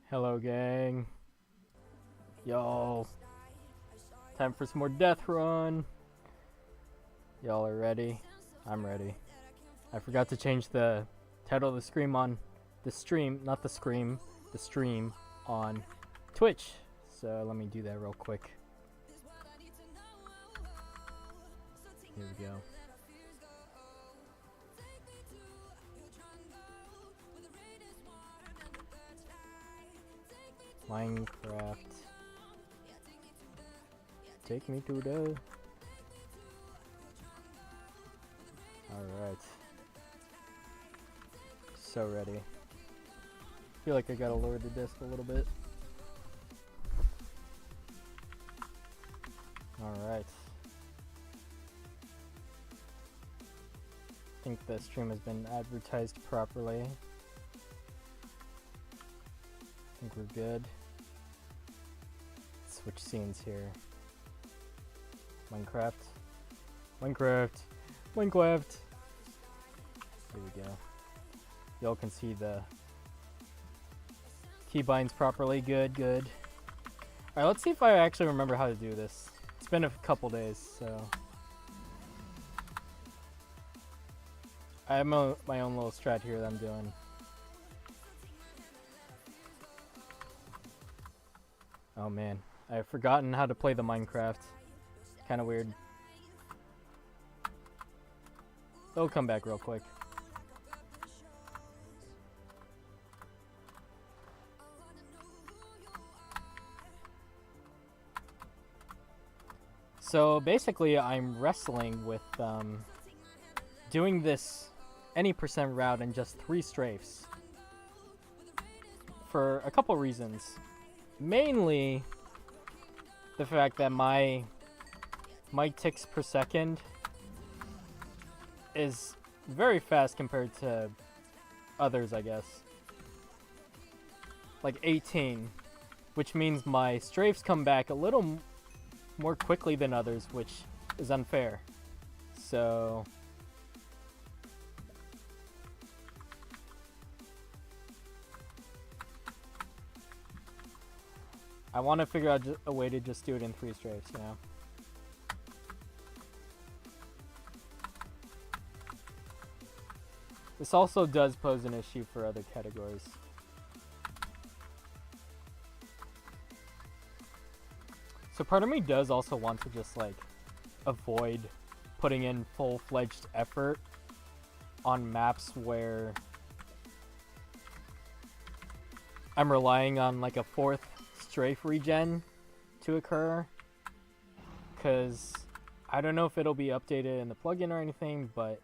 Hello, gang. Y'all, time for some more DeathRun. Y'all are ready? I'm ready. I forgot to change the title of the stream on the stream, not the scream, the stream on Twitch. So let me do that real quick. Here we go. Minecraft. Take me to the... Alright. So ready. Feel like I gotta lower the disc a little bit. Alright. I think the stream has been advertised properly. I think we're good. Switch scenes here. Minecraft. Minecraft. Minecraft. Here we go. Y'all can see the keybinds properly. Good, good. Alright, let's see if I actually remember how to do this. It's been a couple days, so... I have my own little strat here that I'm doing. Oh man, I've forgotten how to play the Minecraft. Kinda weird. It'll come back real quick. So basically I'm wrestling with doing this any percent route in just 3 strafes. For a couple reasons. Mainly the fact that my ticks per second is very fast compared to others, I guess. Like 18, which means my strafes come back a little more quickly than others, which is unfair. So I want to figure out a way to just do it in 3 strafes, you know? This also does pose an issue for other categories. So part of me does also want to just, like, avoid putting in full-fledged effort on maps where I'm relying on, like, a 4th strafe regen to occur, because I don't know if it'll be updated in the plugin or anything, but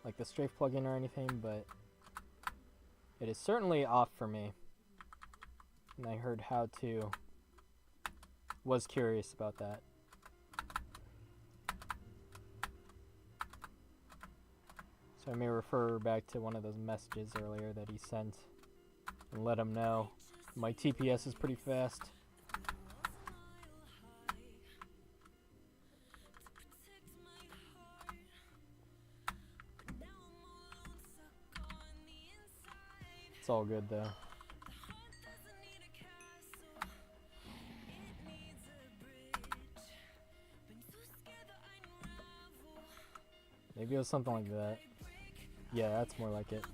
like the strafe plugin or anything, but it is certainly off for me, and I heard how to, was curious about that. So I may refer back to one of those messages earlier that he sent and let him know my TPS is pretty fast. It's all good though. Maybe it was something like that. Yeah, that's more like it.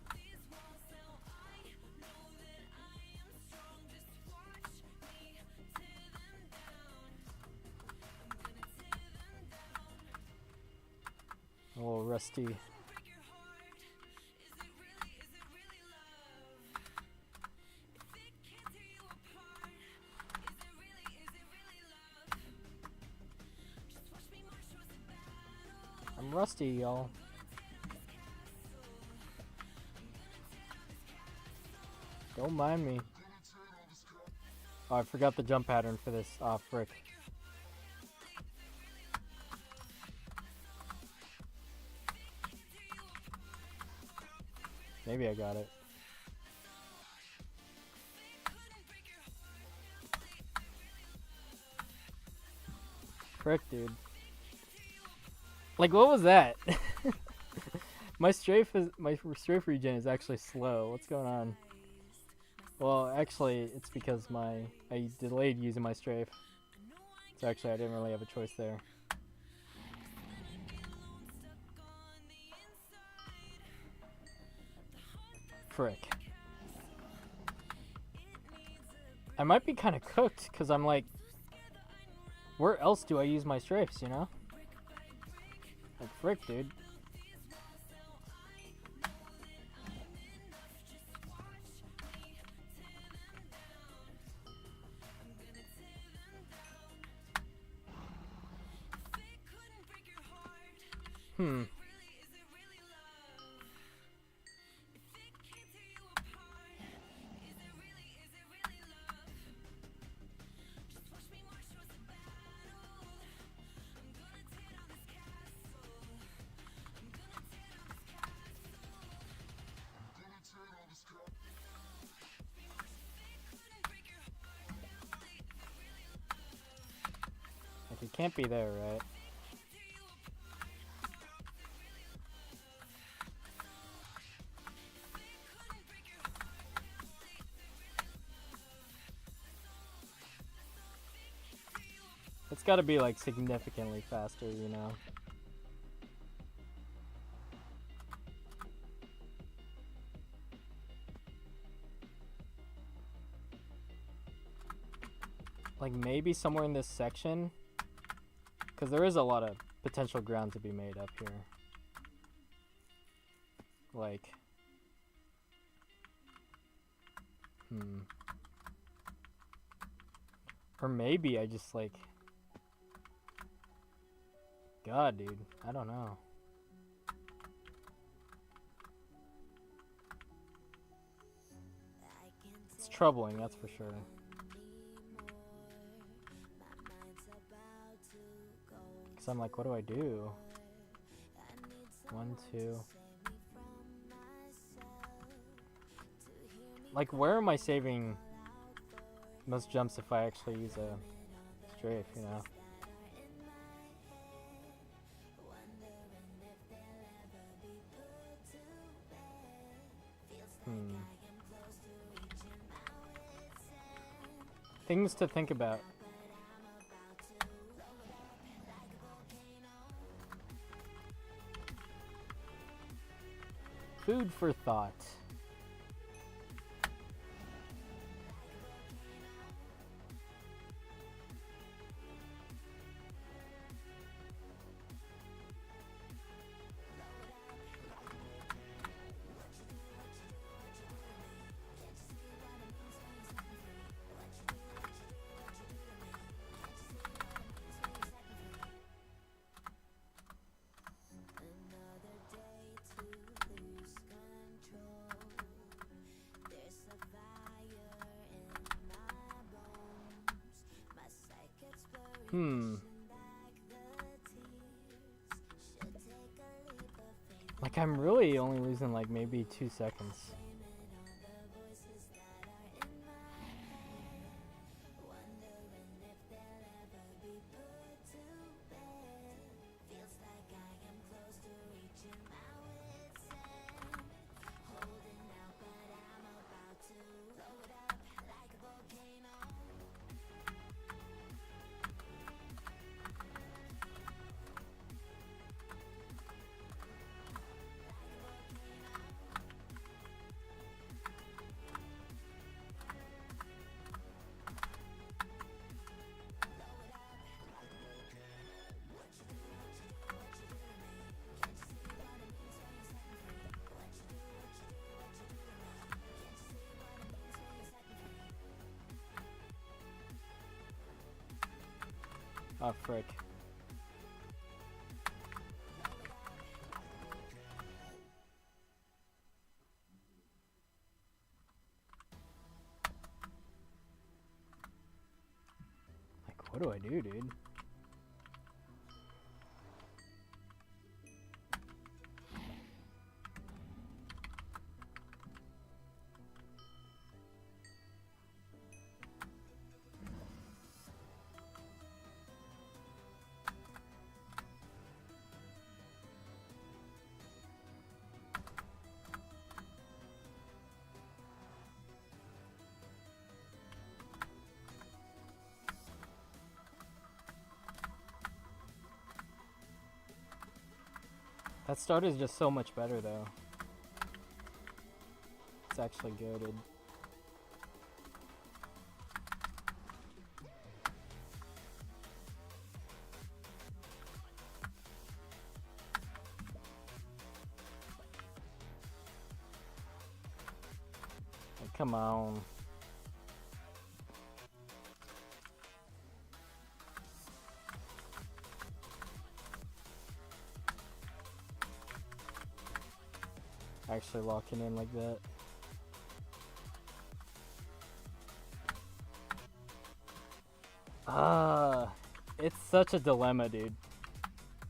A little rusty. I'm rusty, y'all. Don't mind me. Oh, I forgot the jump pattern for this. Ah, frick. Maybe I got it. Frick, dude. Like, what was that? My strafe regen is actually slow. What's going on? Well, actually, it's because I delayed using my strafe. So actually, I didn't really have a choice there. Frick. I might be kind of cooked, because I'm like, where else do I use my strafes, you know? Like, frick, dude. Hmm. Like, it can't be there, right? It's gotta be, like, significantly faster, you know? Like, maybe somewhere in this section? Because there is a lot of potential ground to be made up here. Like... Or maybe I just, like... God, dude. I don't know. It's troubling, that's for sure. Because I'm like, what do I do? 1, 2... Like, where am I saving most jumps if I actually use a strafe, you know? Things to think about. Food for thought. Like, I'm really only losing, like, maybe 2 seconds. Oh, frick. Like, what do I do, dude? That start is just so much better though. It's actually goated. Like, come on. Actually locking in like that. It's such a dilemma, dude.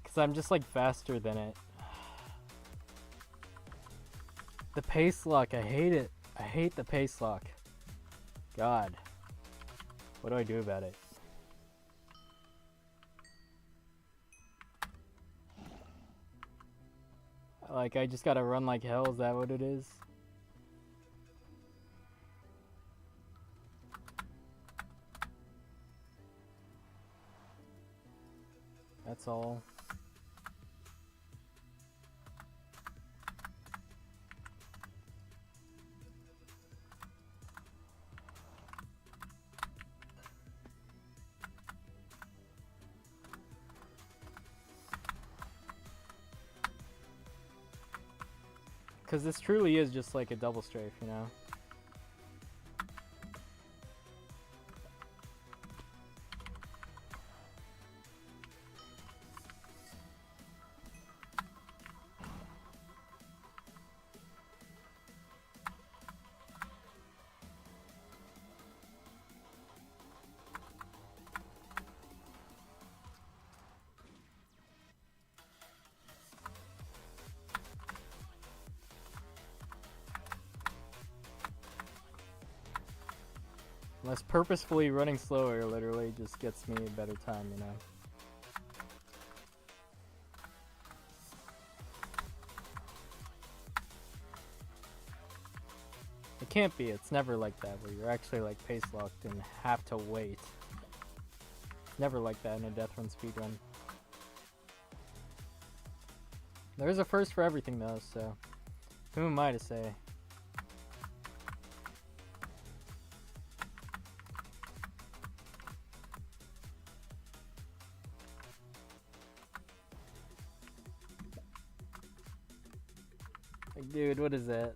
Cause I'm just like faster than it. The pace lock, I hate it. I hate the pace lock. God. What do I do about it? Like, I just gotta run like hell, is that what it is? That's all. Because this truly is just like a double strafe, you know? Unless purposefully running slower literally just gets me a better time, you know? It can't be, it's never like that, where you're actually like pace locked and have to wait. It's never like that in a DeathRun speedrun. There's a first for everything though, so who am I to say? Like, dude, what is that?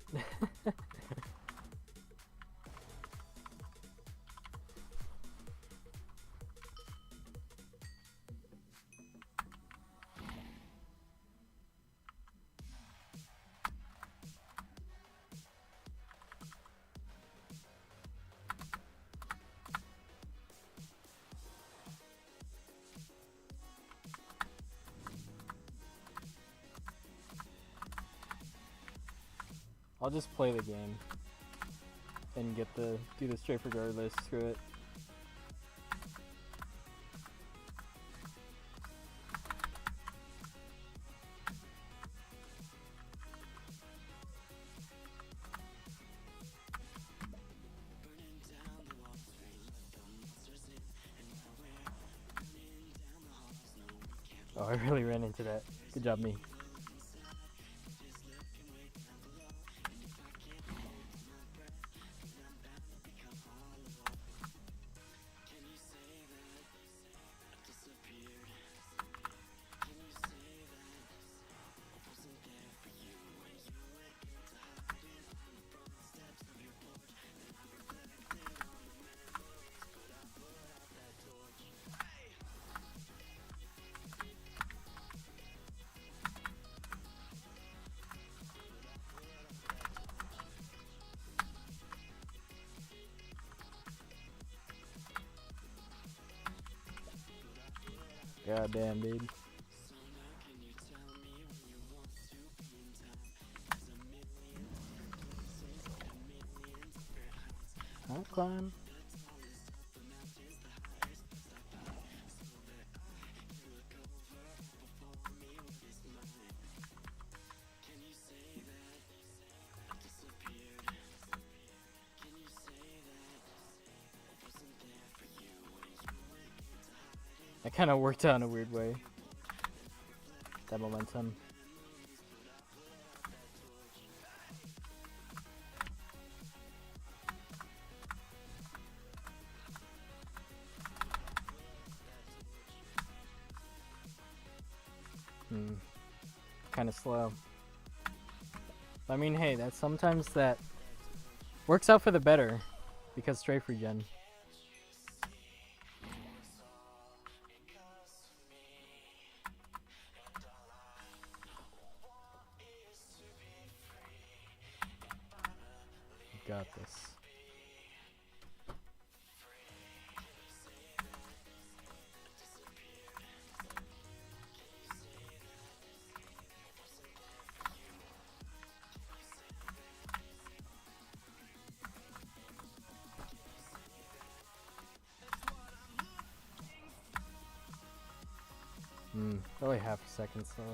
I'll just play the game and do the strafe regardless. Screw it. Oh, I really ran into that. Good job, me. God damn, dude. I'll climb. That kind of worked out in a weird way. That momentum. kind of slow. I mean, hey, sometimes that works out for the better because strafe regen. Got this. Probably half a second slower.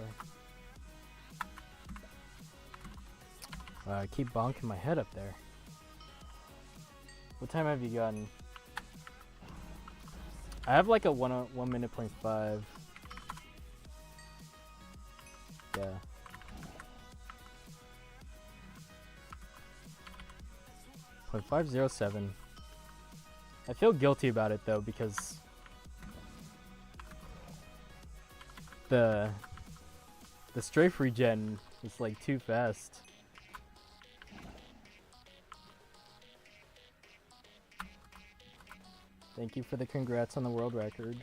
I keep bonking my head up there. What time have you gotten? I have like a 1 minute point 5. Yeah. .507. I feel guilty about it though because the strafe regen is like too fast. Thank you for the congrats on the world record.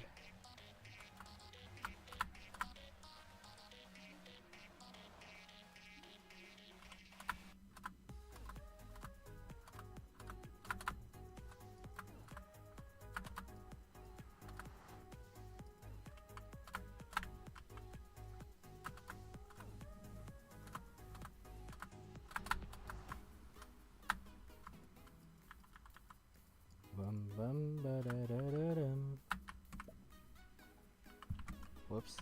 Whoops.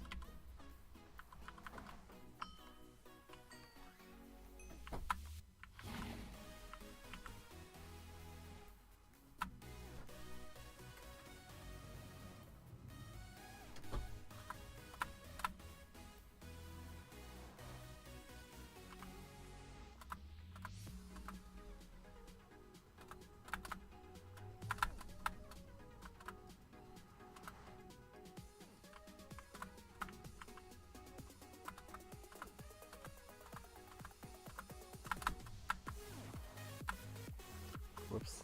Whoops.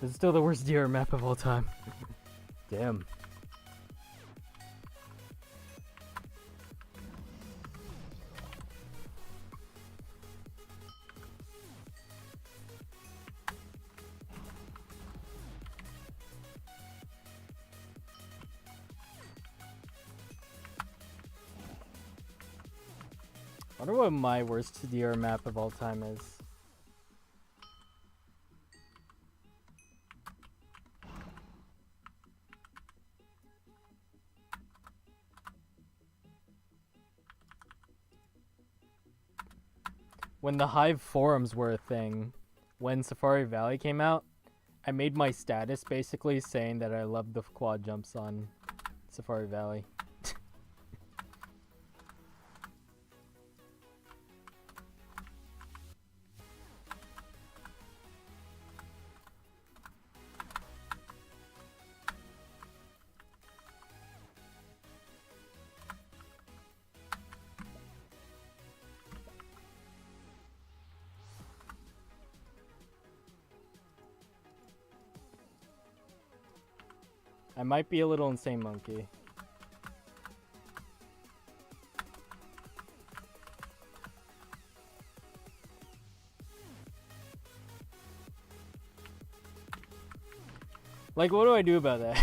This is still the worst DR map of all time. Damn. I wonder what my worst DR map of all time is. When the Hive forums were a thing, when Safari Valley came out, I made my status basically saying that I loved the quad jumps on Safari Valley. I might be a little insane monkey. Like, what do I do about that?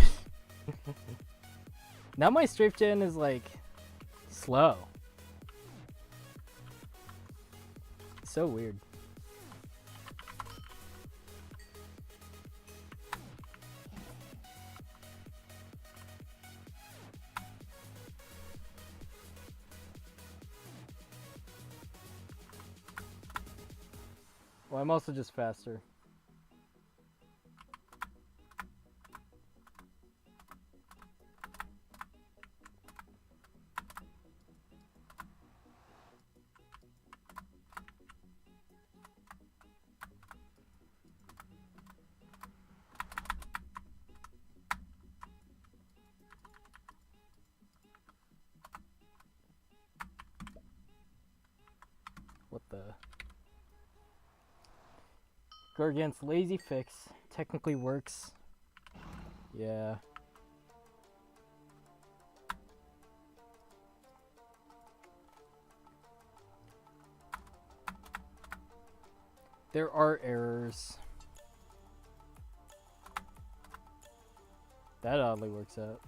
Now my strafe gen is like slow. So weird. Well, I'm also just faster. Go against lazy fix. Technically works. Yeah. There are errors. That oddly works out.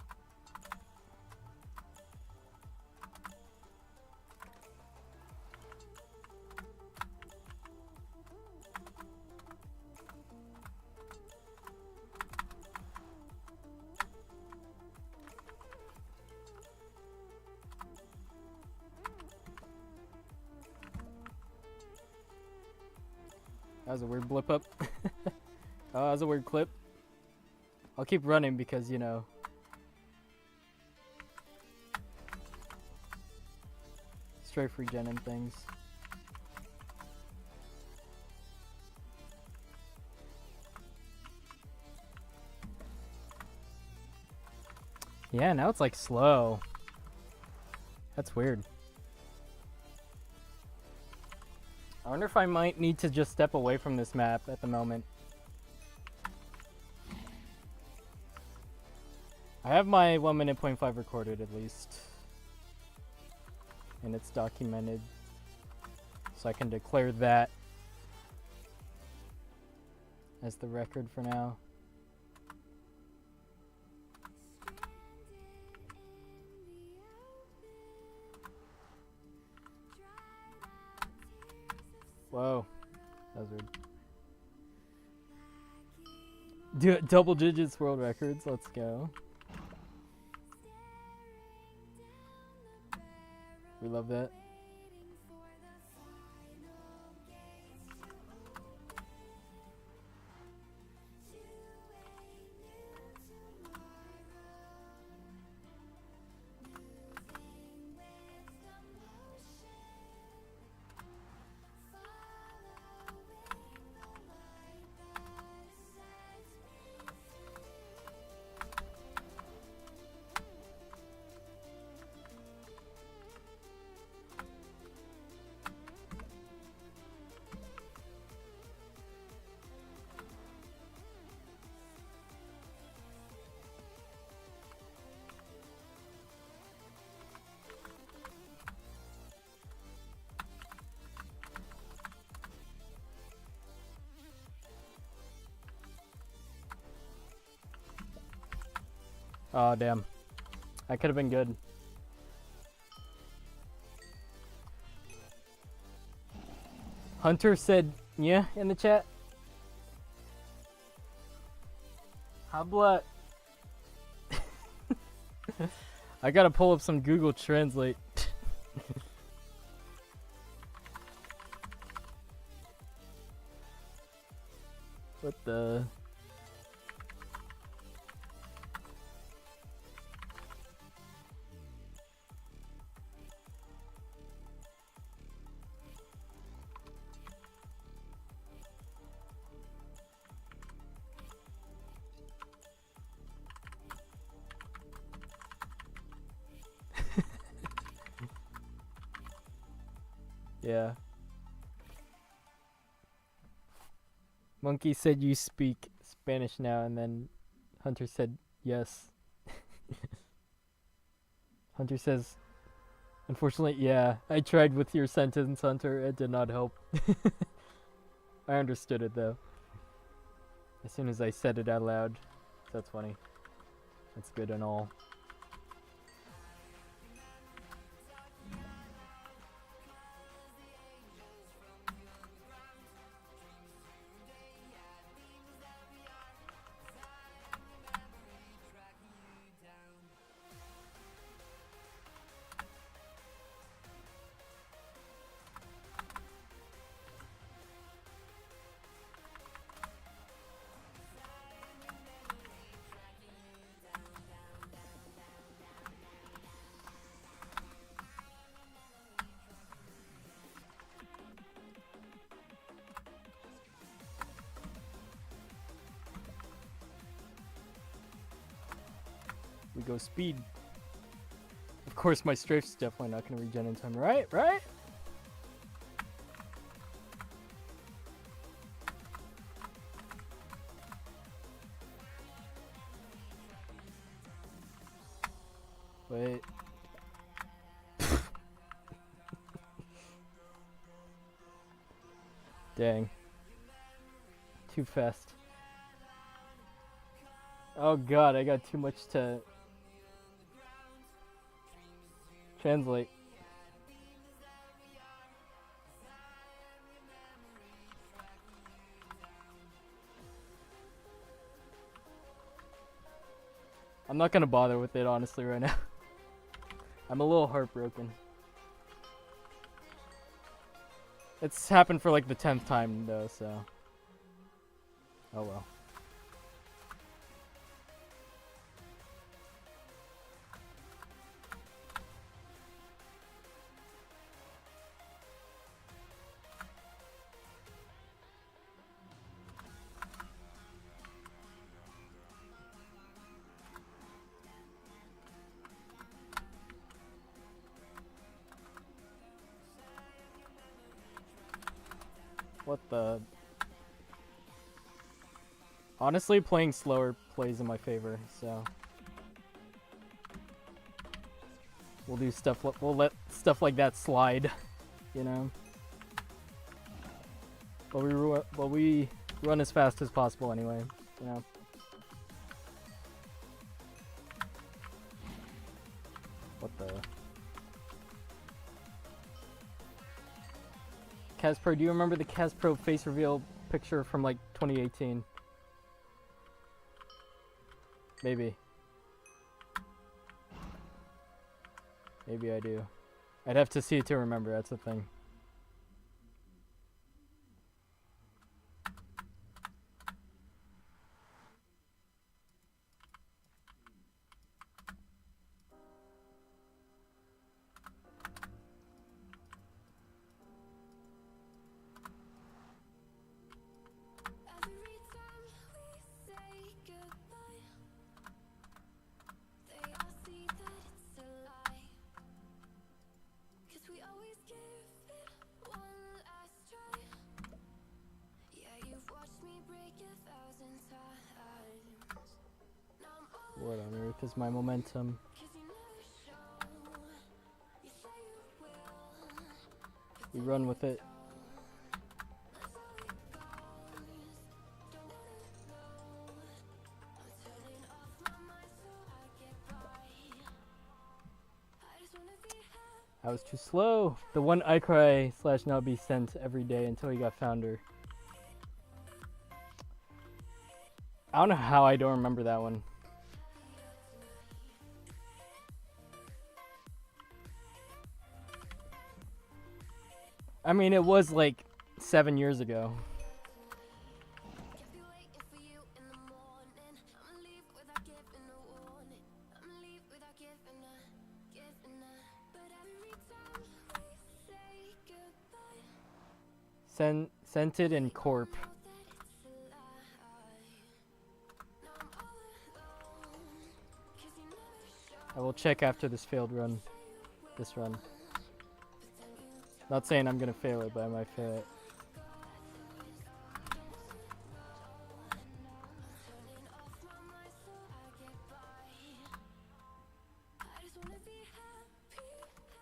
That was a weird blip up. Oh, that was a weird clip. I'll keep running because, you know. Straight free gen and things. Yeah, now it's like slow. That's weird. I wonder if I might need to just step away from this map at the moment. I have my 1 minute point 5 recorded at least. And it's documented. So I can declare that as the record for now. Whoa, that was weird. Double digits world records, let's go. We love that. Oh, damn. That could have been good. Hunter said, yeah, in the chat. Habla. I gotta pull up some Google Translate. What the... Yeah. Monkey said you speak Spanish now, and then Hunter said yes. Hunter says, unfortunately, yeah, I tried with your sentence, Hunter. It did not help. I understood it, though. As soon as I said it out loud. That's funny. That's good and all. We go speed. Of course, my strafe's definitely not going to regen in time. Right? Right? Wait. Dang. Too fast. Oh god, I got too much to translate. I'm not gonna bother with it honestly right now. I'm a little heartbroken. It's happened for like the 10th time though, so. Oh well. What the? Honestly, playing slower plays in my favor, so we'll do stuff. We'll let stuff like that slide, you know. But we run as fast as possible anyway, you know. What the? Caspro, do you remember the Caspro face reveal picture from like 2018? Maybe. Maybe I do. I'd have to see it to remember, that's the thing. What on earth is my momentum? We run with it. I was too slow. The one I cry / now be sent every day until he got founder. I don't know how I don't remember that one. I mean, it was like 7 years ago. Scented and Corp. I will check after this failed run. This run. Not saying I'm gonna fail it, but I might fail it.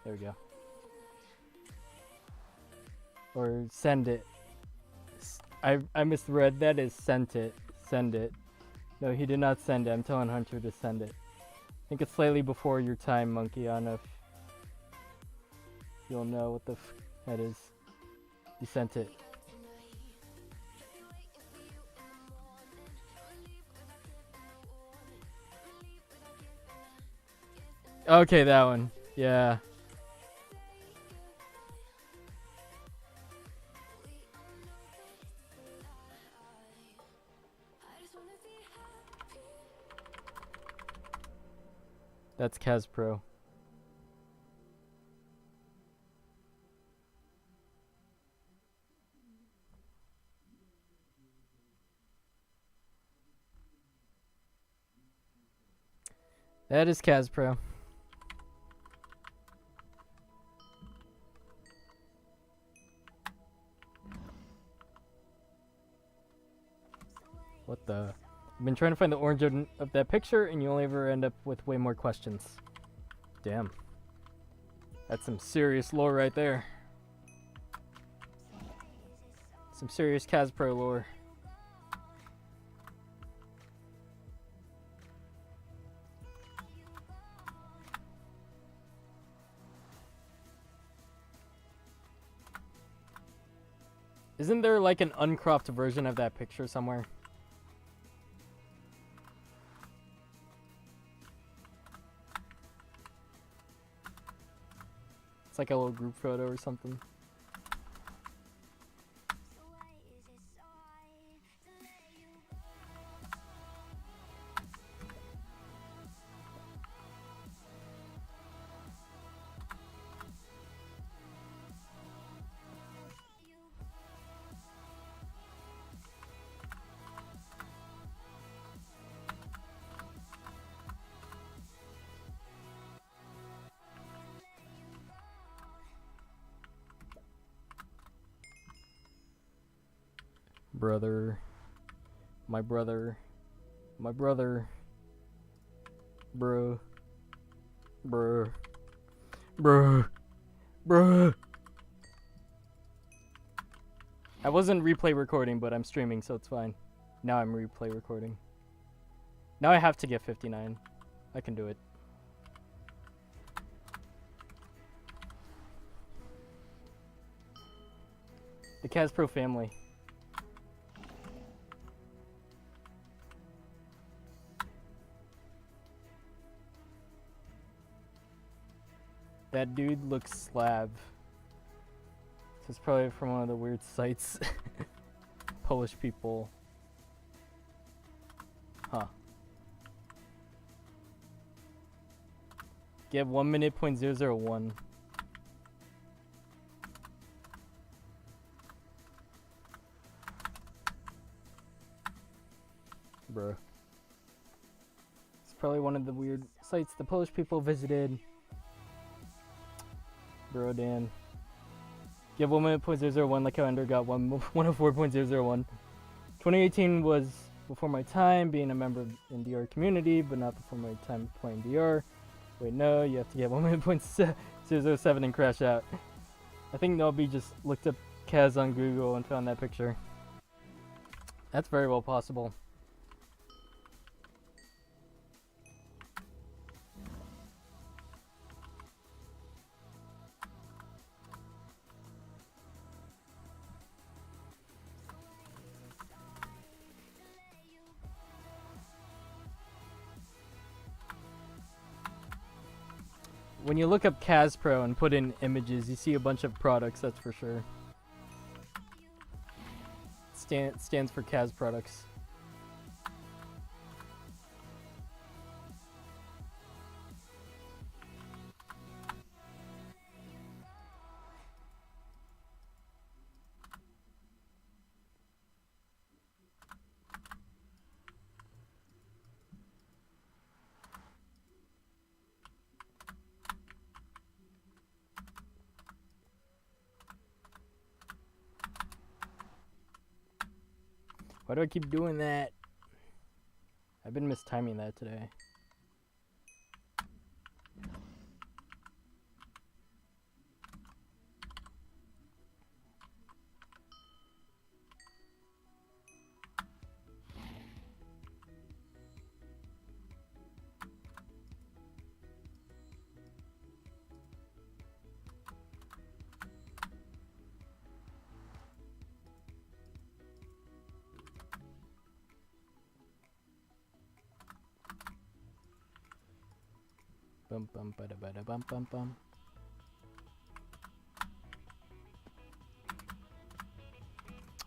There we go. Or send it. I misread that as sent it. Send it. No, he did not send it. I'm telling Hunter to send it. I think it's slightly before your time, Monkey. I don't know if you'll know what the that is. You sent it. Okay, that one. Yeah. That's Caspro. That is Caspro. What the? I've been trying to find the origin of that picture, and you only ever end up with way more questions. Damn. That's some serious lore right there. Some serious Caspro lore. Isn't there like an uncropped version of that picture somewhere? It's like a little group photo or something. Brother, my brother, my brother, bro, bro, bro, bro. I wasn't replay recording, but I'm streaming, so it's fine. Now I'm replay recording. Now I have to get 59. I can do it. The Caspro family. That dude looks slab. This is probably from one of the weird sites. Polish people. Huh. Get 1 minute .001. Bruh. It's probably one of the weird sites the Polish people visited. Bro, Dan. Give 1 minute .001 like how Ender got 104.001. 2018 was before my time being a member of the DR community, but not before my time playing DR. Wait, no, you have to get 1 minute .007 and crash out. I think Nobi just looked up Kaz on Google and found that picture. That's very well possible. When you look up Caspro and put in images, you see a bunch of products, that's for sure. Stands for Kaz products. Why do I keep doing that? I've been mistiming that today. Bum bum bada bada bum bum bum.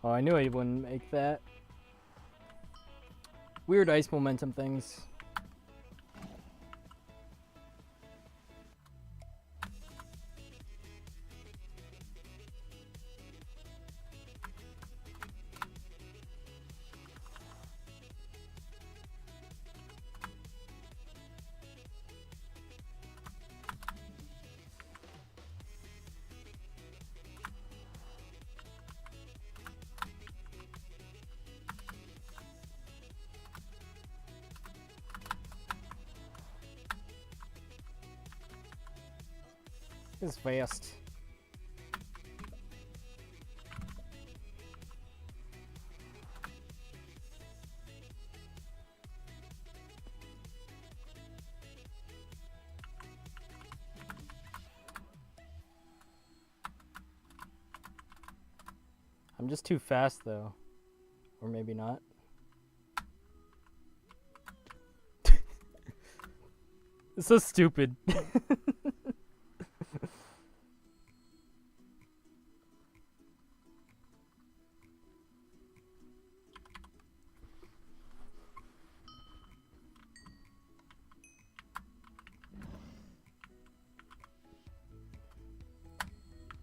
Oh, I knew I wouldn't make that. Weird ice momentum things. It's fast. I'm just too fast though. Or maybe not. It's so stupid.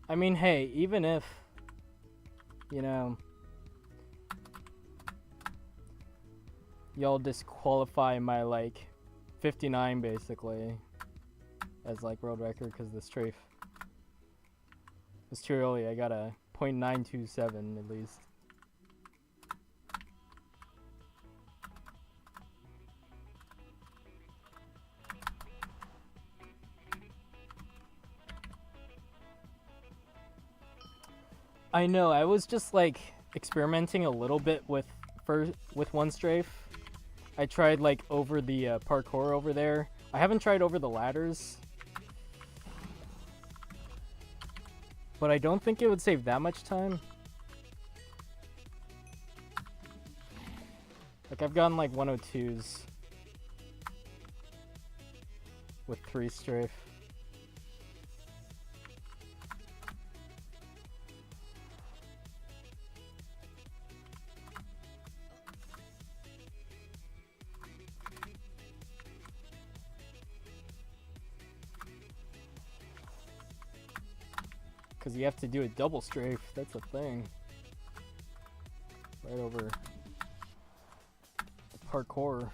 I mean, hey, even if, you know, y'all disqualify my, like, 59 basically as, like, world record because of the strafe. It's too early. I got a .927 at least. I know, I was just like experimenting a little bit with one strafe. I tried like over the parkour over there. I haven't tried over the ladders. But I don't think it would save that much time. Like I've gotten like 102s with 3 strafe. Because you have to do a double strafe, that's a thing. Right over the parkour.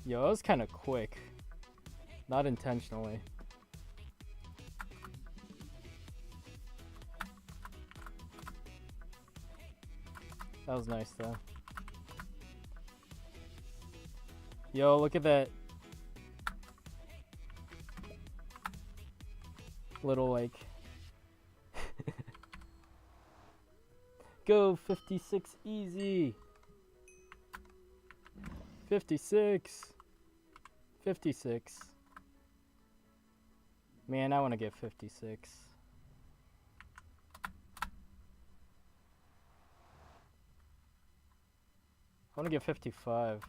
Yo, that was kind of quick. Not intentionally. That was nice though. Yo, look at that little like go 56 easy. 56. 56. Man, I want to get 56. I want to get 55.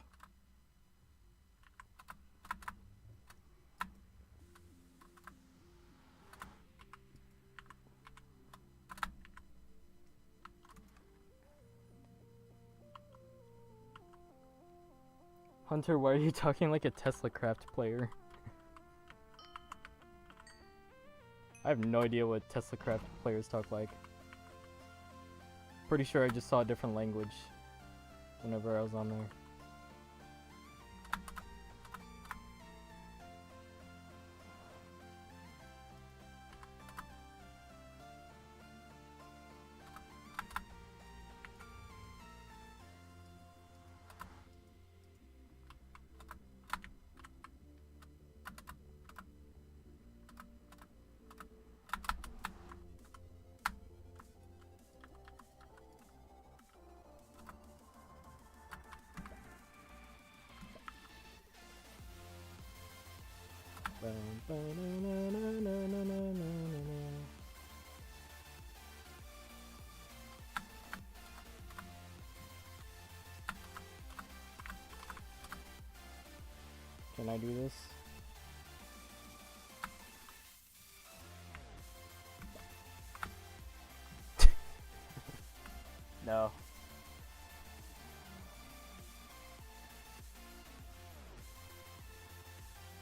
Hunter, why are you talking like a Tesla Craft player? I have no idea what Tesla Craft players talk like. Pretty sure I just saw a different language whenever I was on there. Can I do this? No.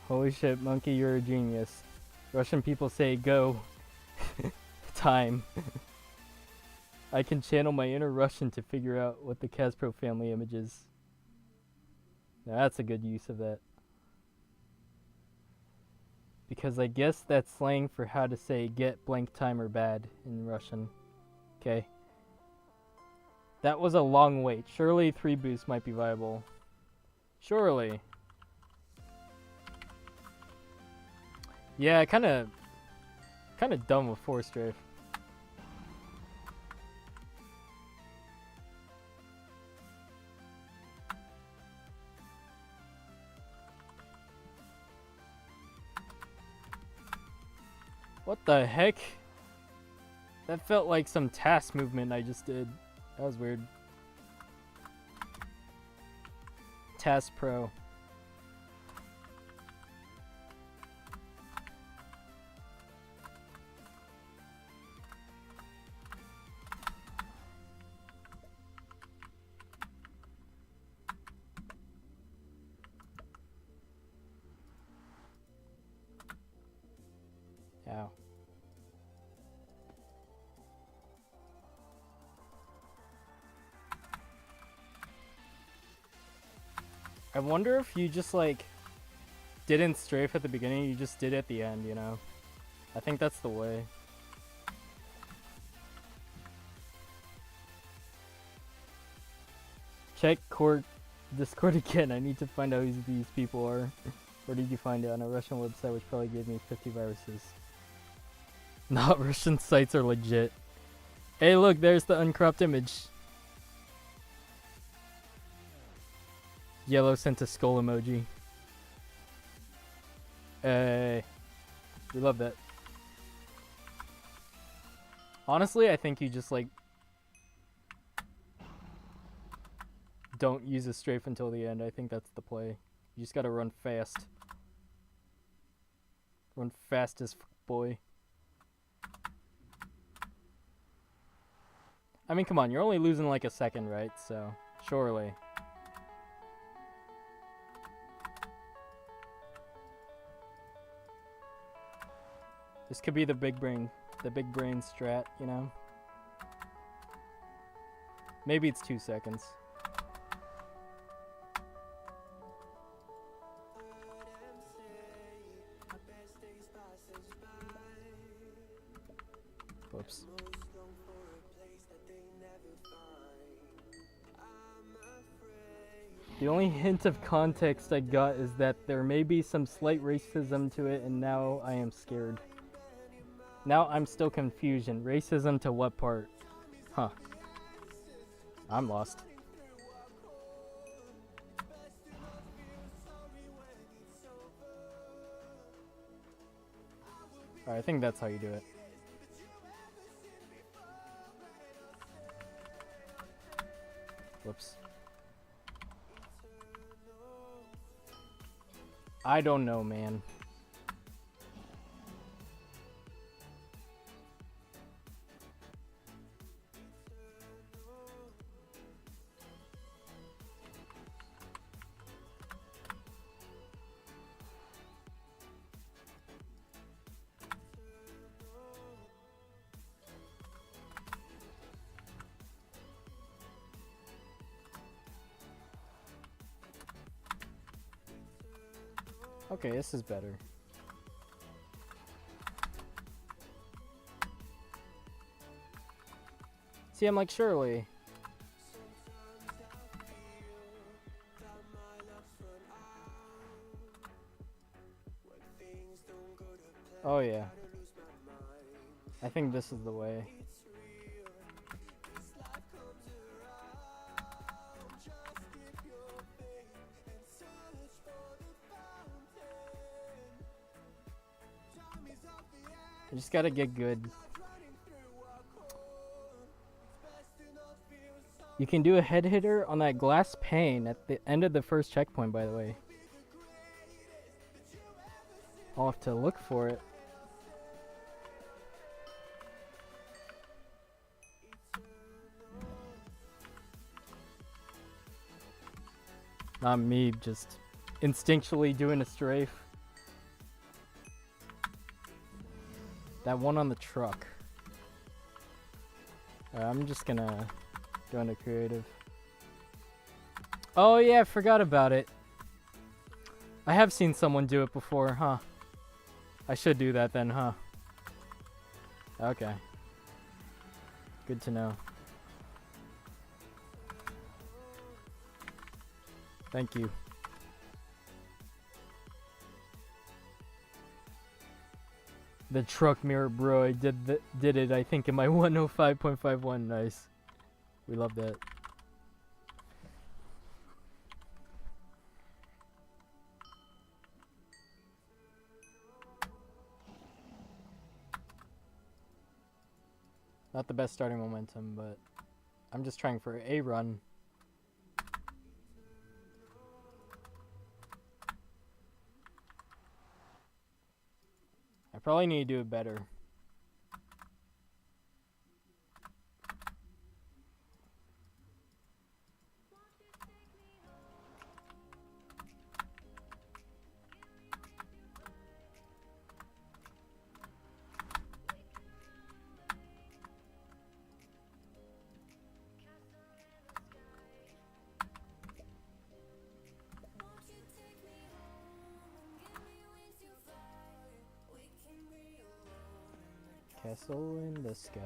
Holy shit, Monkey, you're a genius. Russian people say go. Time. I can channel my inner Russian to figure out what the Caspro family image is. Now that's a good use of that. Because I guess that's slang for how to say get blank time or bad in Russian. Okay. That was a long wait. Surely 3 boosts might be viable. Surely. Yeah, kind of dumb with 4 strafe. What the heck? That felt like some task movement I just did. That was weird. Task Pro. Ow. I wonder if you just like didn't strafe at the beginning, you just did at the end, you know? I think that's the way. Check Discord again. I need to find out who these people are. Where did you find it? On a Russian website which probably gave me 50 viruses. Not Russian sites are legit. Hey look, there's the uncropped image. Yellow sent a skull emoji. Hey. We love that. Honestly, I think you just like don't use a strafe until the end. I think that's the play. You just gotta run fast. Run fast as fuck, boy. I mean, come on, you're only losing like a second, right? So, surely. This could be the big brain strat, you know? Maybe it's 2 seconds. Whoops. The only hint of context I got is that there may be some slight racism to it, and now I am scared. Now I'm still confusion. Racism to what part? Huh. I'm lost. Alright, I think that's how you do it. Whoops. I don't know, man. Okay, this is better. See, I'm like, surely. Oh yeah. I think this is the way. I just gotta get good. You can do a head hitter on that glass pane at the end of the first checkpoint, by the way. I'll have to look for it. Not me, just instinctually doing a strafe. That one on the truck. I'm just gonna go into creative. Oh yeah, I forgot about it. I have seen someone do it before, huh? I should do that then, huh? Okay. Good to know. Thank you. The truck mirror bro, I did it I think in my 105.51. Nice. We love that. Not the best starting momentum, but I'm just trying for a run. I probably need to do it better. Castle in the sky.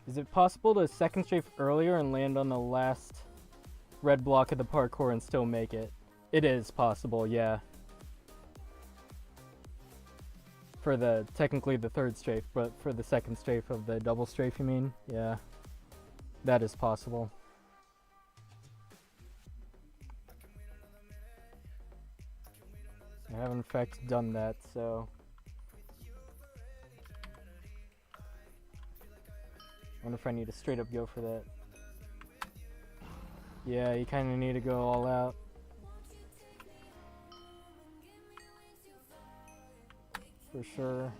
Is it possible to second strafe earlier and land on the last red block of the parkour and still make it? It is possible, yeah. For the, technically the third strafe, but for the second strafe of the double strafe, you mean? Yeah. That is possible. I have in fact done that, so... I wonder if I need to straight up go for that. Yeah, you kind of need to go all out. For sure.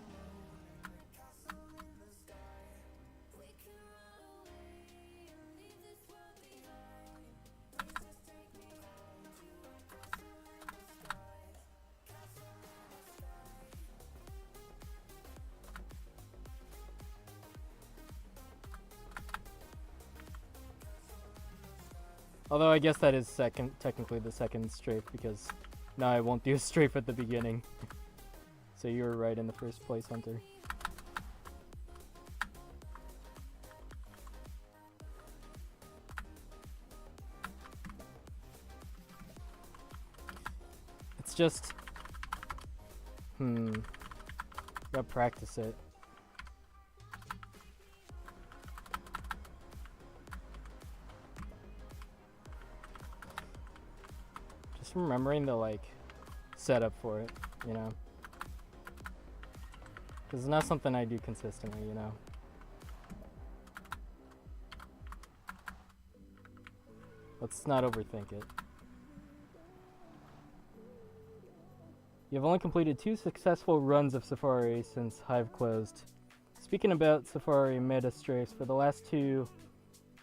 Although I guess that is technically the second strafe, because now I won't do a strafe at the beginning. So you were right in the first place, Hunter. It's just... gotta practice it. Just remembering the, like, setup for it, you know? Because it's not something I do consistently, you know? Let's not overthink it. You've only completed 2 successful runs of Safari since Hive closed. Speaking about Safari meta strafes, for the last 2,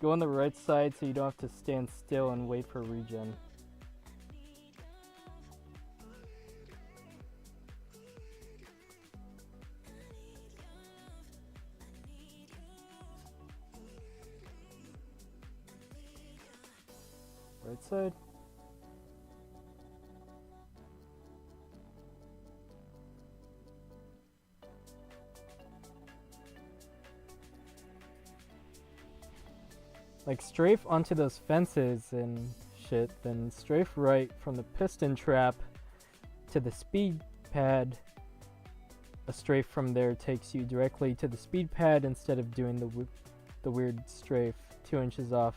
go on the right side so you don't have to stand still and wait for regen. Right side. Like, strafe onto those fences and shit, then strafe right from the piston trap to the speed pad. A strafe from there takes you directly to the speed pad instead of doing the weird strafe 2 inches off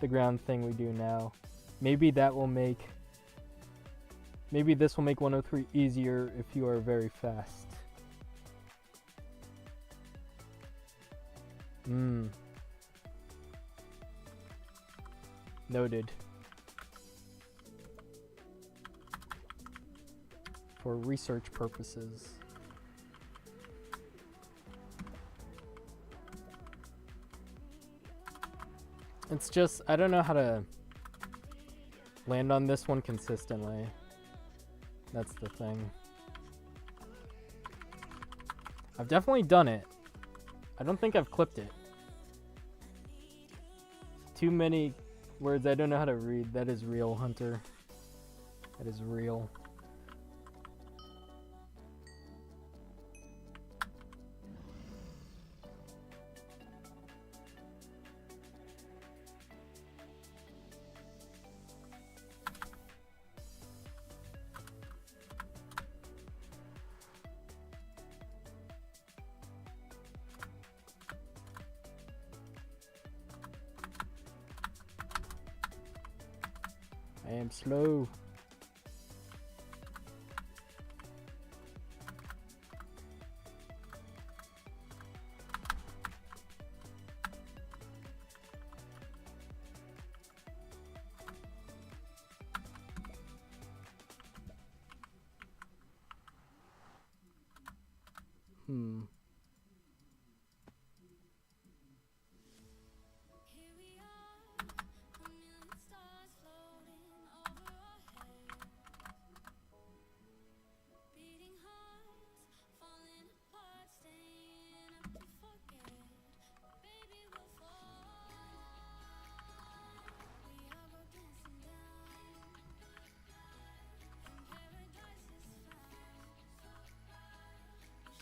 the ground thing we do now. Maybe that will make... Maybe this will make 103 easier if you are very fast. Noted. For research purposes. It's just, I don't know how to land on this one consistently. That's the thing. I've definitely done it. I don't think I've clipped it. Too many words I don't know how to read. That is real, Hunter. That is real. I am slow.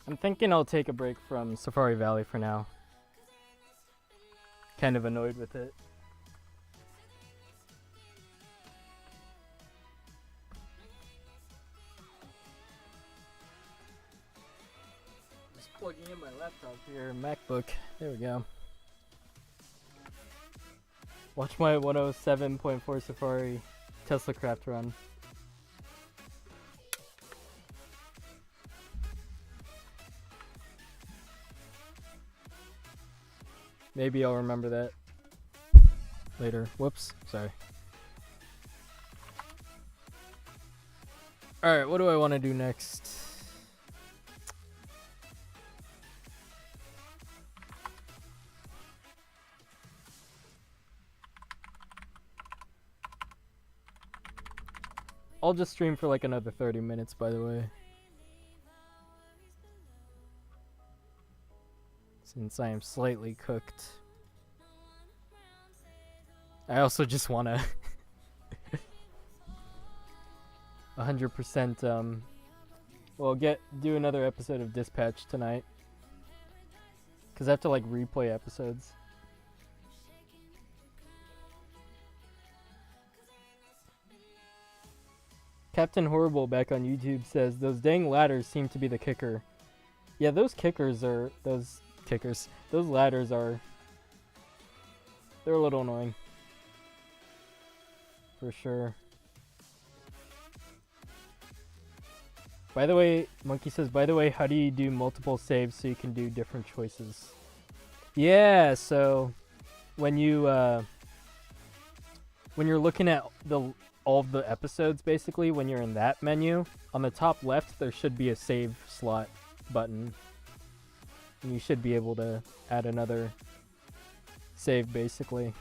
I'm thinking I'll take a break from Safari Valley for now. Kind of annoyed with it. Just plugging in my laptop here, MacBook. There we go. Watch my 107.4 Safari Tesla Craft run. Maybe I'll remember that later. Whoops, sorry. Alright, what do I want to do next? I'll just stream for like another 30 minutes, by the way. Since I am slightly cooked. I also just want to 100% well, do another episode of Dispatch tonight. Cuz I have to like replay episodes. Captain Horrible back on YouTube says those dang ladders seem to be the kicker. Yeah, those ladders are, they're a little annoying. For sure. By the way, Monkey says, by the way, how do you do multiple saves so you can do different choices? Yeah, so when you're looking at all of the episodes, basically, when you're in that menu, on the top left, there should be a save slot button. And you should be able to add another save, basically.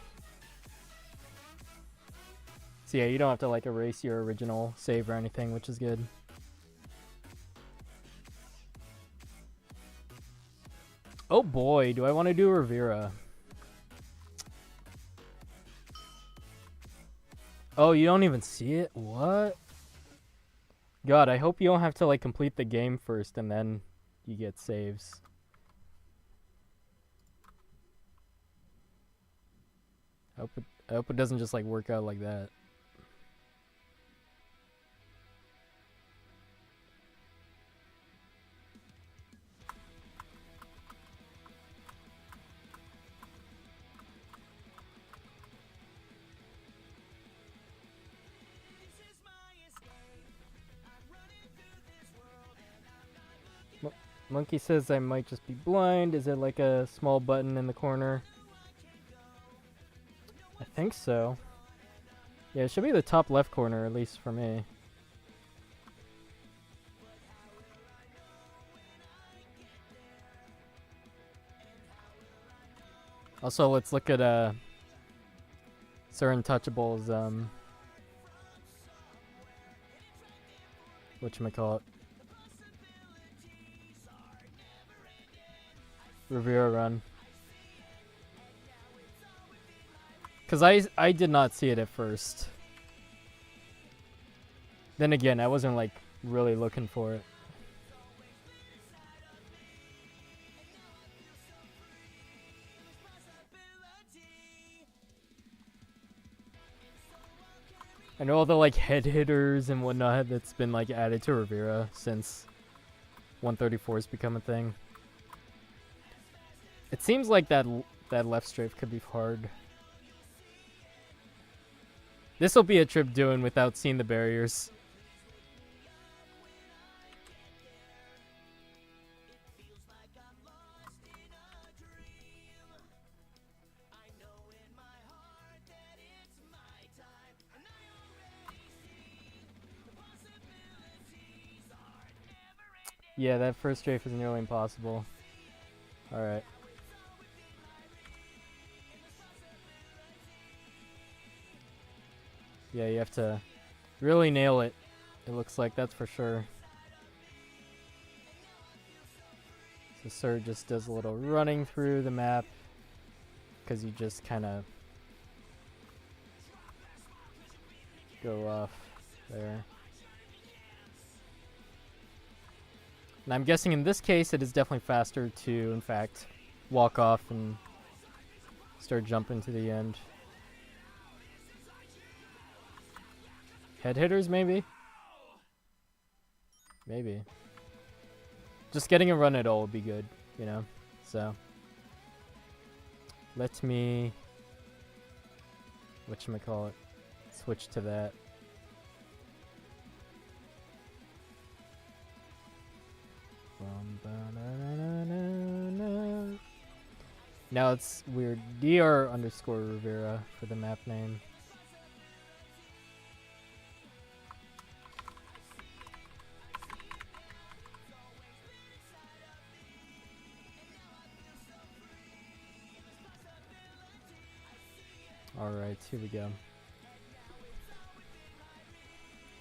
So yeah, you don't have to like erase your original save or anything, which is good. Oh boy, do I want to do Rivera. Oh, you don't even see it? What? God, I hope you don't have to like complete the game first and then you get saves. I hope it doesn't just like work out like that. Monkey says I might just be blind. Is it like a small button in the corner? I think so. Yeah, it should be the top left corner, at least for me. Also, let's look at Sir Untouchable's whatchamacallit. Rivera run. Because I did not see it at first. Then again, I wasn't like really looking for it. I know all the like head hitters and whatnot that's been like added to Rivera since 134 has become a thing. It seems like that left strafe could be hard. This will be a trip doing without seeing the barriers. Yeah, that first strafe is nearly impossible. Alright. Yeah, you have to really nail it. It looks like, that's for sure. So Sir just does a little running through the map. Because you just kind of go off there. And I'm guessing in this case it is definitely faster to, in fact, walk off and start jumping to the end. Head hitters, maybe? Maybe. Just getting a run at all would be good, you know? So. Let me... whatchamacallit? Switch to that. Now it's weird. DR_Rivera for the map name. Alright, here we go.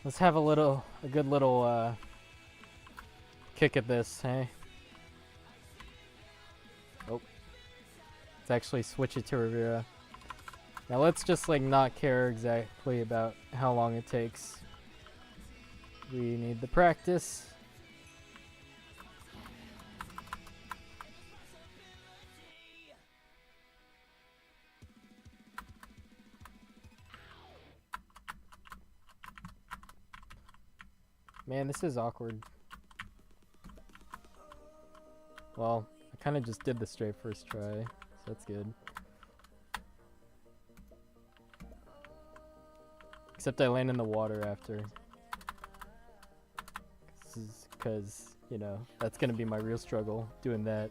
Let's have a good little kick at this, hey? Oh. Let's actually switch it to Rivera. Now let's just like not care exactly about how long it takes. We need the practice. Man, this is awkward. Well, I kind of just did the straight first try, so that's good. Except I land in the water after. Because, you know, that's going to be my real struggle, doing that.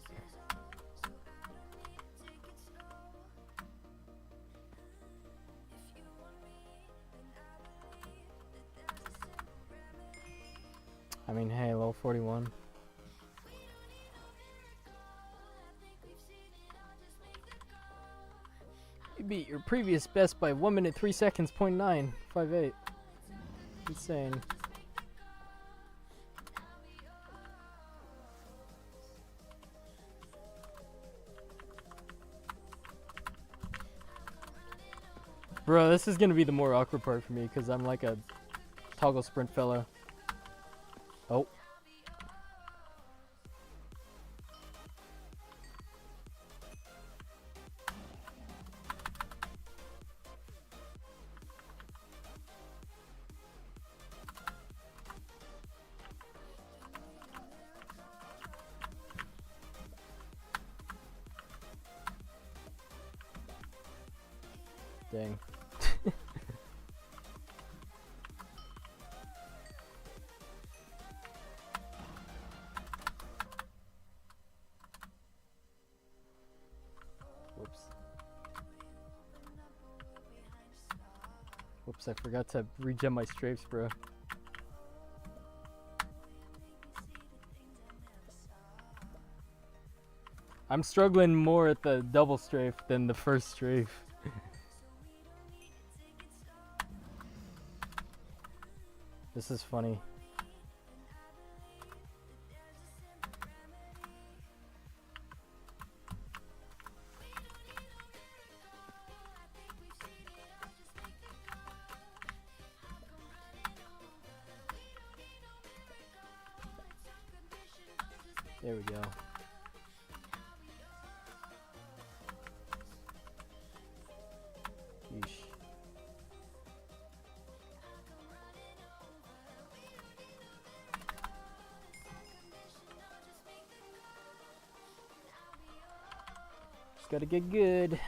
I mean, hey, level 41. You beat your previous best by 1 minute 3 seconds, 0.958. Insane. Bro, this is gonna be the more awkward part for me because I'm like a toggle sprint fellow. Oh. Dang. Whoops. Whoops, I forgot to regen my strafes, bro. I'm struggling more at the double strafe than the first strafe. This is funny. There we go. Yeesh. Just gotta get good.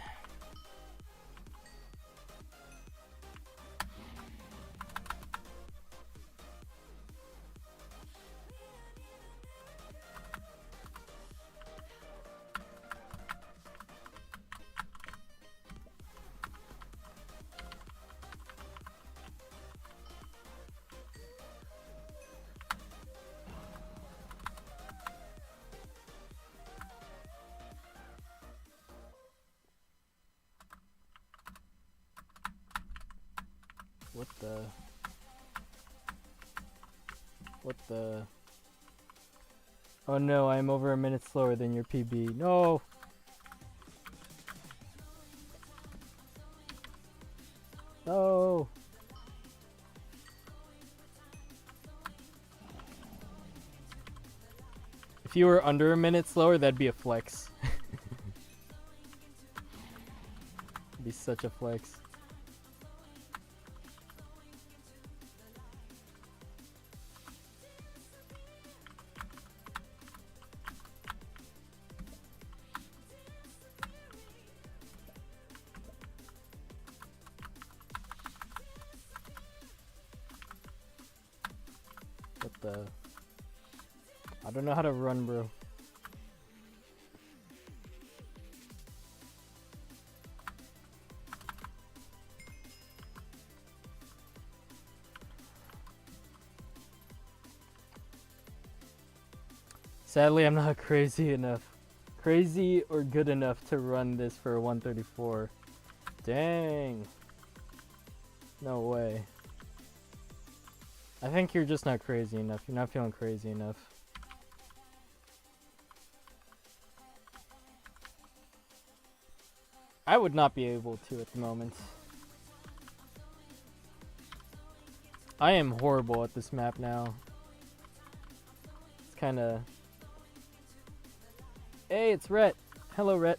What the? What the? Oh no, I am over a minute slower than your PB. No! No! If you were under a minute slower, that'd be a flex. It'd be such a flex. What the? I don't know how to run, bro. Sadly, I'm not crazy or good enough to run this for a 134. Dang. No way. I think you're just not crazy enough. You're not feeling crazy enough. I would not be able to at the moment. I am horrible at this map now. It's kinda... Hey, it's Rhett. Hello, Rhett.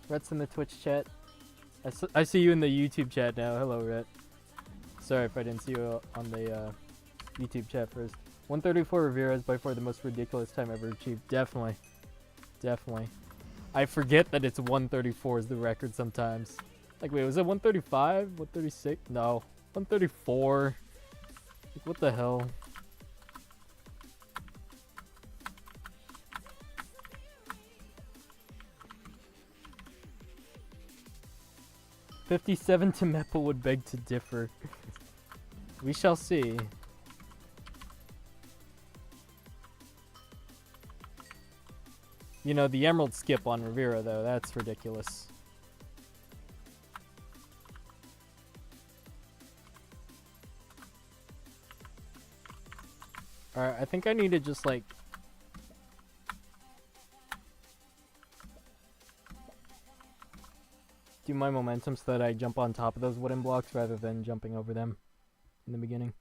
Rhett's in the Twitch chat. I see you in the YouTube chat now. Hello, Rhett. Sorry if I didn't see you on the YouTube chat first. 134 Rivera is by far the most ridiculous time ever achieved. Definitely. Definitely. I forget that it's 134 is the record sometimes. Like, wait, was it 135? 136? No. 134. Like, what the hell? $57 to Meppel would beg to differ. We shall see. You know, the Emerald skip on Rivera, though, that's ridiculous. Alright, I think I need to just, like... do my momentum so that I jump on top of those wooden blocks rather than jumping over them in the beginning.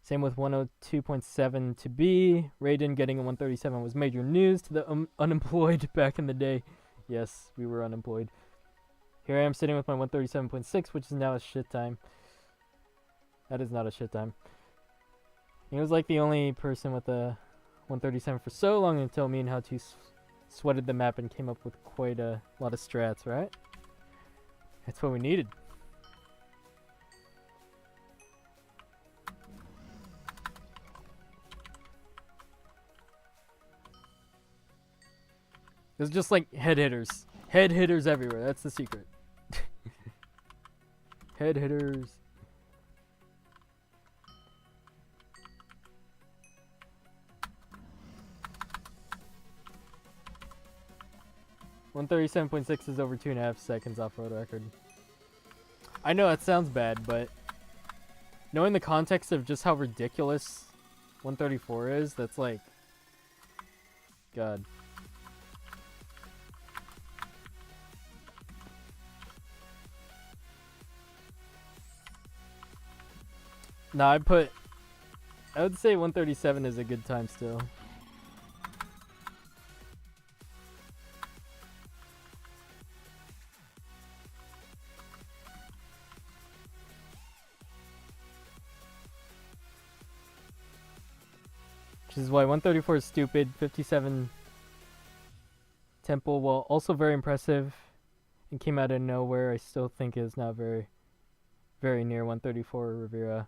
Same with 102.7 to B. Raiden getting a 137 was major news to the unemployed back in the day. Yes, we were unemployed. Here I am sitting with my 137.6, which is now a shit time. That is not a shit time. He was like the only person with a 137 for so long until me and How To sweated the map and came up with quite a lot of strats, right? That's what we needed. It's just like head hitters. Head hitters everywhere. That's the secret. Head hitters. .137.6 is over 2.5 seconds off-road record. I know that sounds bad, but knowing the context of just how ridiculous 134 is, that's like... God. Nah, I would say 137 is a good time still. Which is why 134 is stupid. 57 Temple, while also very impressive and came out of nowhere, I still think is not very near 134 Rivera.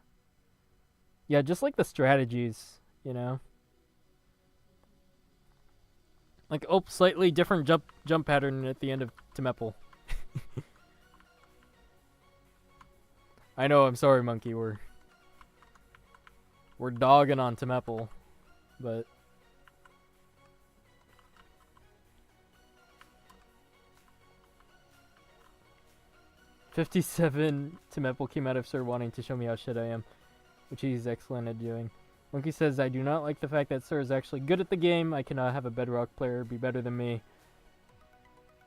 Yeah, just like the strategies, you know. Like, oh, slightly different jump pattern at the end of Temple. I know, I'm sorry, Monkey. We're dogging on Temple, but 57 Temple came out of Sir wanting to show me how shit I am, which he's excellent at doing. Monkey says, I do not like the fact that Sir is actually good at the game. I cannot have a Bedrock player be better than me.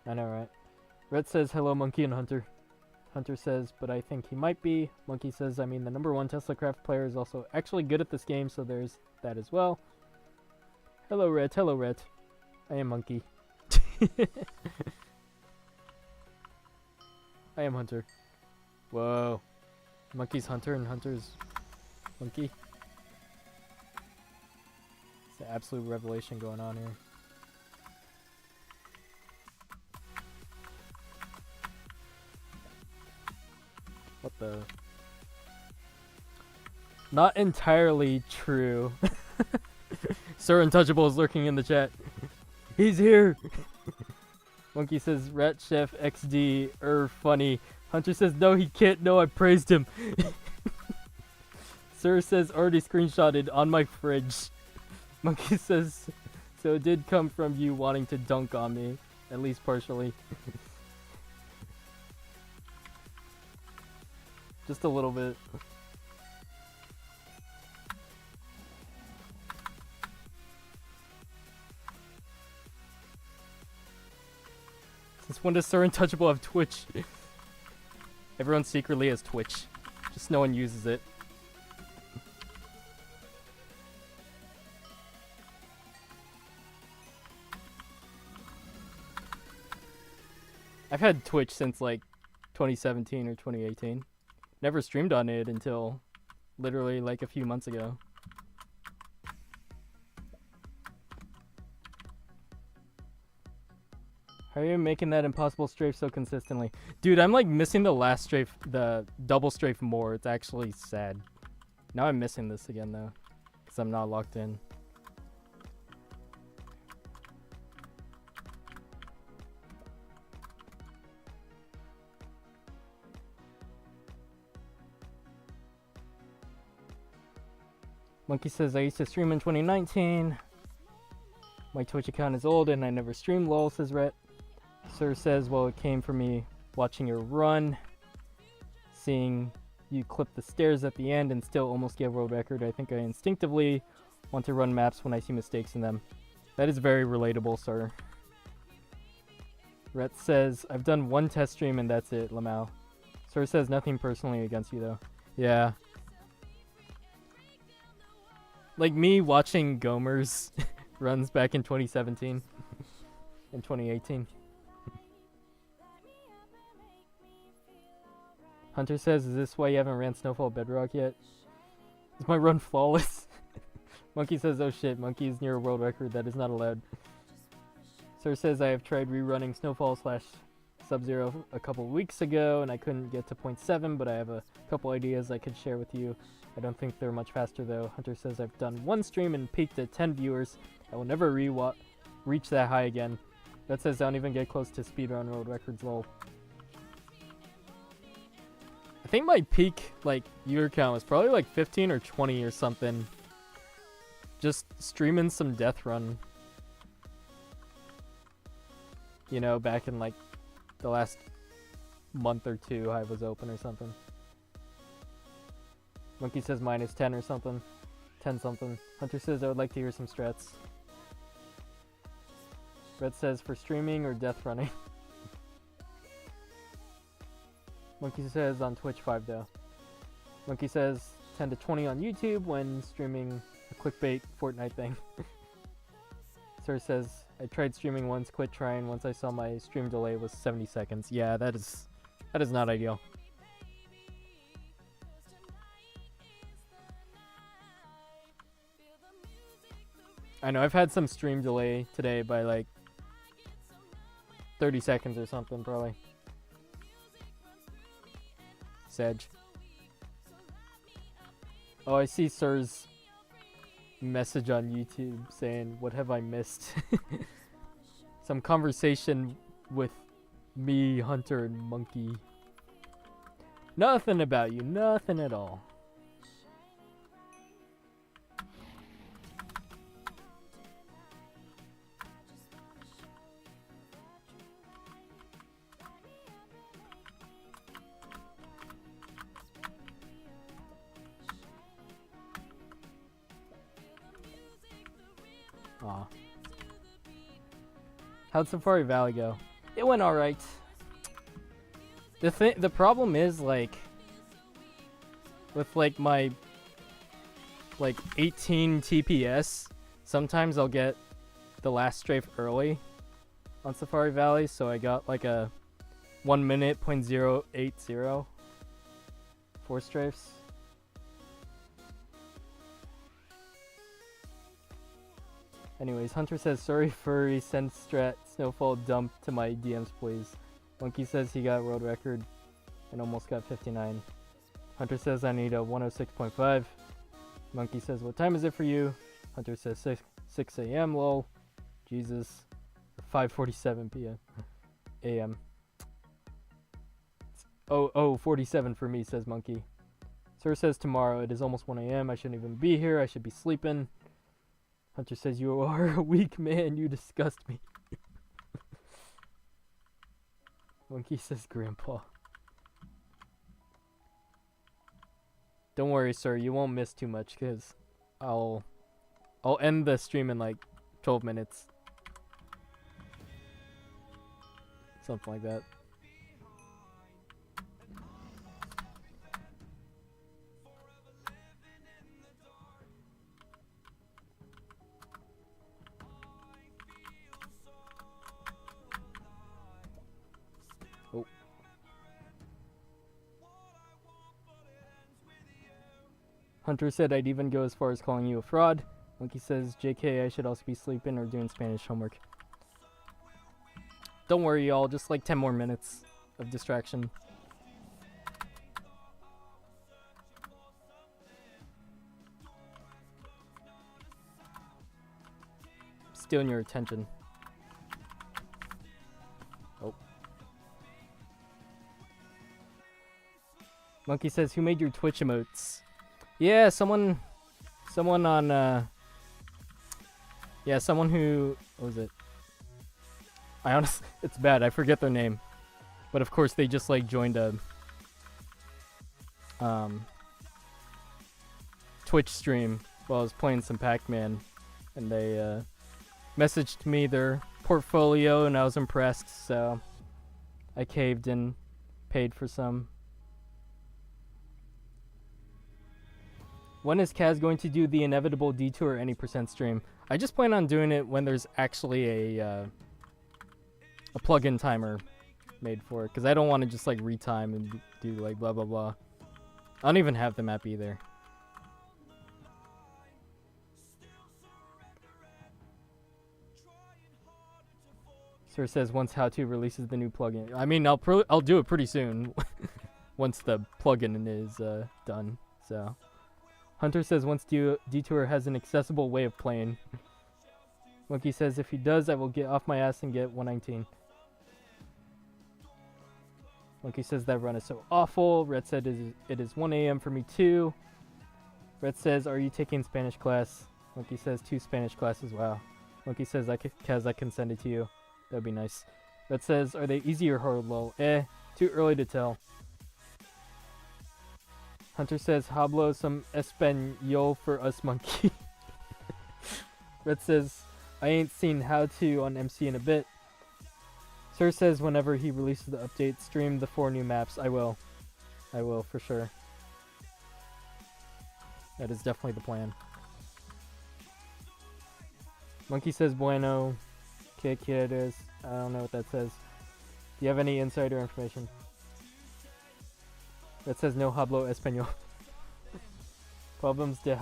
I know, right? Red says, hello, Monkey and Hunter. Hunter says, but I think he might be. Monkey says, I mean, the #1 Tesla Craft player is also actually good at this game, so there's that as well. Hello, Red. Hello, Red. I am Monkey. I am Hunter. Whoa. Monkey's Hunter and Hunter's Monkey. It's an absolute revelation going on here. What the? Not entirely true. Sir Untouchable is lurking in the chat. He's here! Monkey says, Rat Chef XD, funny. Hunter says, no, he can't. No, I praised him. Sir says, already screenshotted on my fridge. Monkey says, so it did come from you wanting to dunk on me. At least partially. Just a little bit. Since when does Sir Untouchable have Twitch? Everyone secretly has Twitch. Just no one uses it. I've had Twitch since like 2017 or 2018. Never streamed on it until literally like a few months ago. How are you making that impossible strafe so consistently? Dude, I'm like missing the last strafe, the double strafe more. It's actually sad. Now I'm missing this again though, because I'm not locked in. Monkey says, I used to stream in 2019. My Twitch account is old and I never streamed, lol, says Rhett. Sir says, well, it came from me watching your run. Seeing you clip the stairs at the end and still almost get world record. I think I instinctively want to run maps when I see mistakes in them. That is very relatable, sir. Rhett says, I've done one test stream and that's it, Lamau. Sir says nothing personally against you, though. Yeah. Like me watching Gomer's runs back in 2017 and 2018. Hunter says, is this why you haven't ran Snowfall Bedrock yet? Is my run flawless? Monkey says, oh shit, Monkey is near a world record. That is not allowed. Sir says, I have tried rerunning Snowfall / Sub-Zero a couple weeks ago and I couldn't get to 0.7, but I have a couple ideas I could share with you. I don't think they're much faster though. Hunter says, I've done one stream and peaked at 10 viewers. I will never reach that high again. That says I don't even get close to speedrun world records, lol. I think my peak, like, viewer count was probably like 15 or 20 or something. Just streaming some DeathRun. You know, back in like the last month or two I was open or something. Monkey says minus 10 or something. 10 something. Hunter says I would like to hear some strats. Red says for streaming or death running. Monkey says on Twitch 5 though. Monkey says 10 to 20 on YouTube when streaming a clickbait Fortnite thing. Sir says, I tried streaming once, quit trying once I saw my stream delay was 70 seconds. Yeah, that is not ideal. I know, I've had some stream delay today by like 30 seconds or something, probably. Sedge. Oh, I see Sir's message on YouTube saying, what have I missed? Some conversation with me, Hunter, and Monkey. Nothing about you, nothing at all. Aw. How'd Safari Valley go? It went alright. The problem is, like, with like my like 18 TPS, sometimes I'll get the last strafe early on Safari Valley, so I got like a 1 minute .080 4 strafes. Anyways, Hunter says, sorry furry, send strat snowfall dump to my DMs please. Monkey says he got world record and almost got 59. Hunter says I need a 106.5. Monkey says, what time is it for you? Hunter says 6 a.m. lol. Jesus. 5:47 p.m. a.m. Oh, 47 for me, says Monkey. Sir says tomorrow. It is almost 1 a.m. I shouldn't even be here. I should be sleeping. Hunter says, you are a weak man. You disgust me. Monkey says, Grandpa. Don't worry, sir. You won't miss too much, because I'll end the stream in like 12 minutes. Something like that. Oh. Hunter said I'd even go as far as calling you a fraud. Monkey says, JK, I should also be sleeping or doing Spanish homework. Don't worry, y'all. Just like 10 more minutes of distraction. Stealing your attention. Oh. Monkey says, who made your Twitch emotes? Yeah, someone on, yeah, someone who, what was it? I honestly, it's bad, I forget their name. But of course they just like joined a, Twitch stream while I was playing some Pac-Man. And they, messaged me their portfolio and I was impressed, so I caved and paid for some. When is Kaz going to do the inevitable detour any percent stream? I just plan on doing it when there's actually a plug-in timer made for it, because I don't want to just like retime and do like blah blah blah. I don't even have the map either. Sir says once How-To releases the new plugin. I mean, I'll do it pretty soon once the plugin is done. So Hunter says once Detour has an accessible way of playing. Monkey says if he does, I will get off my ass and get 119. Monkey says that run is so awful. Red said it is 1 a.m. for me too. Red says, are you taking Spanish class? Monkey says 2 Spanish classes. Wow. Monkey says, Kaz, I can send it to you. That'd be nice. Red says, are they easy or hard? Lol. Too early to tell. Hunter says, hablo some español for us, Monkey. Red says, I ain't seen How-To on MC in a bit. Sir says whenever he releases the update, stream the 4 new maps. I will. I will, for sure. That is definitely the plan. Monkey says bueno. Que quieres? I don't know what that says. Do you have any insider information? That says no hablo español. Problems de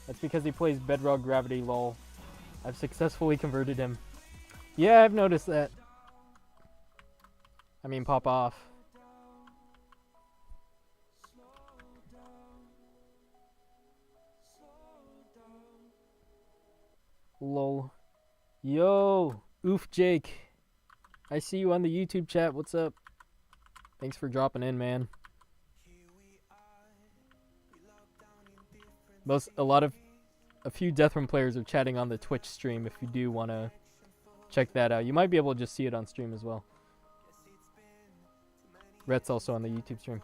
That's because he plays Bedrock Gravity, lol. I've successfully converted him. Yeah, I've noticed that. I mean, pop off. Lol. Yo! Oof, Jake. I see you on the YouTube chat. What's up? Thanks for dropping in, man. A few DeathRun players are chatting on the Twitch stream if you do want to check that out. You might be able to just see it on stream as well. Rhett's also on the YouTube stream.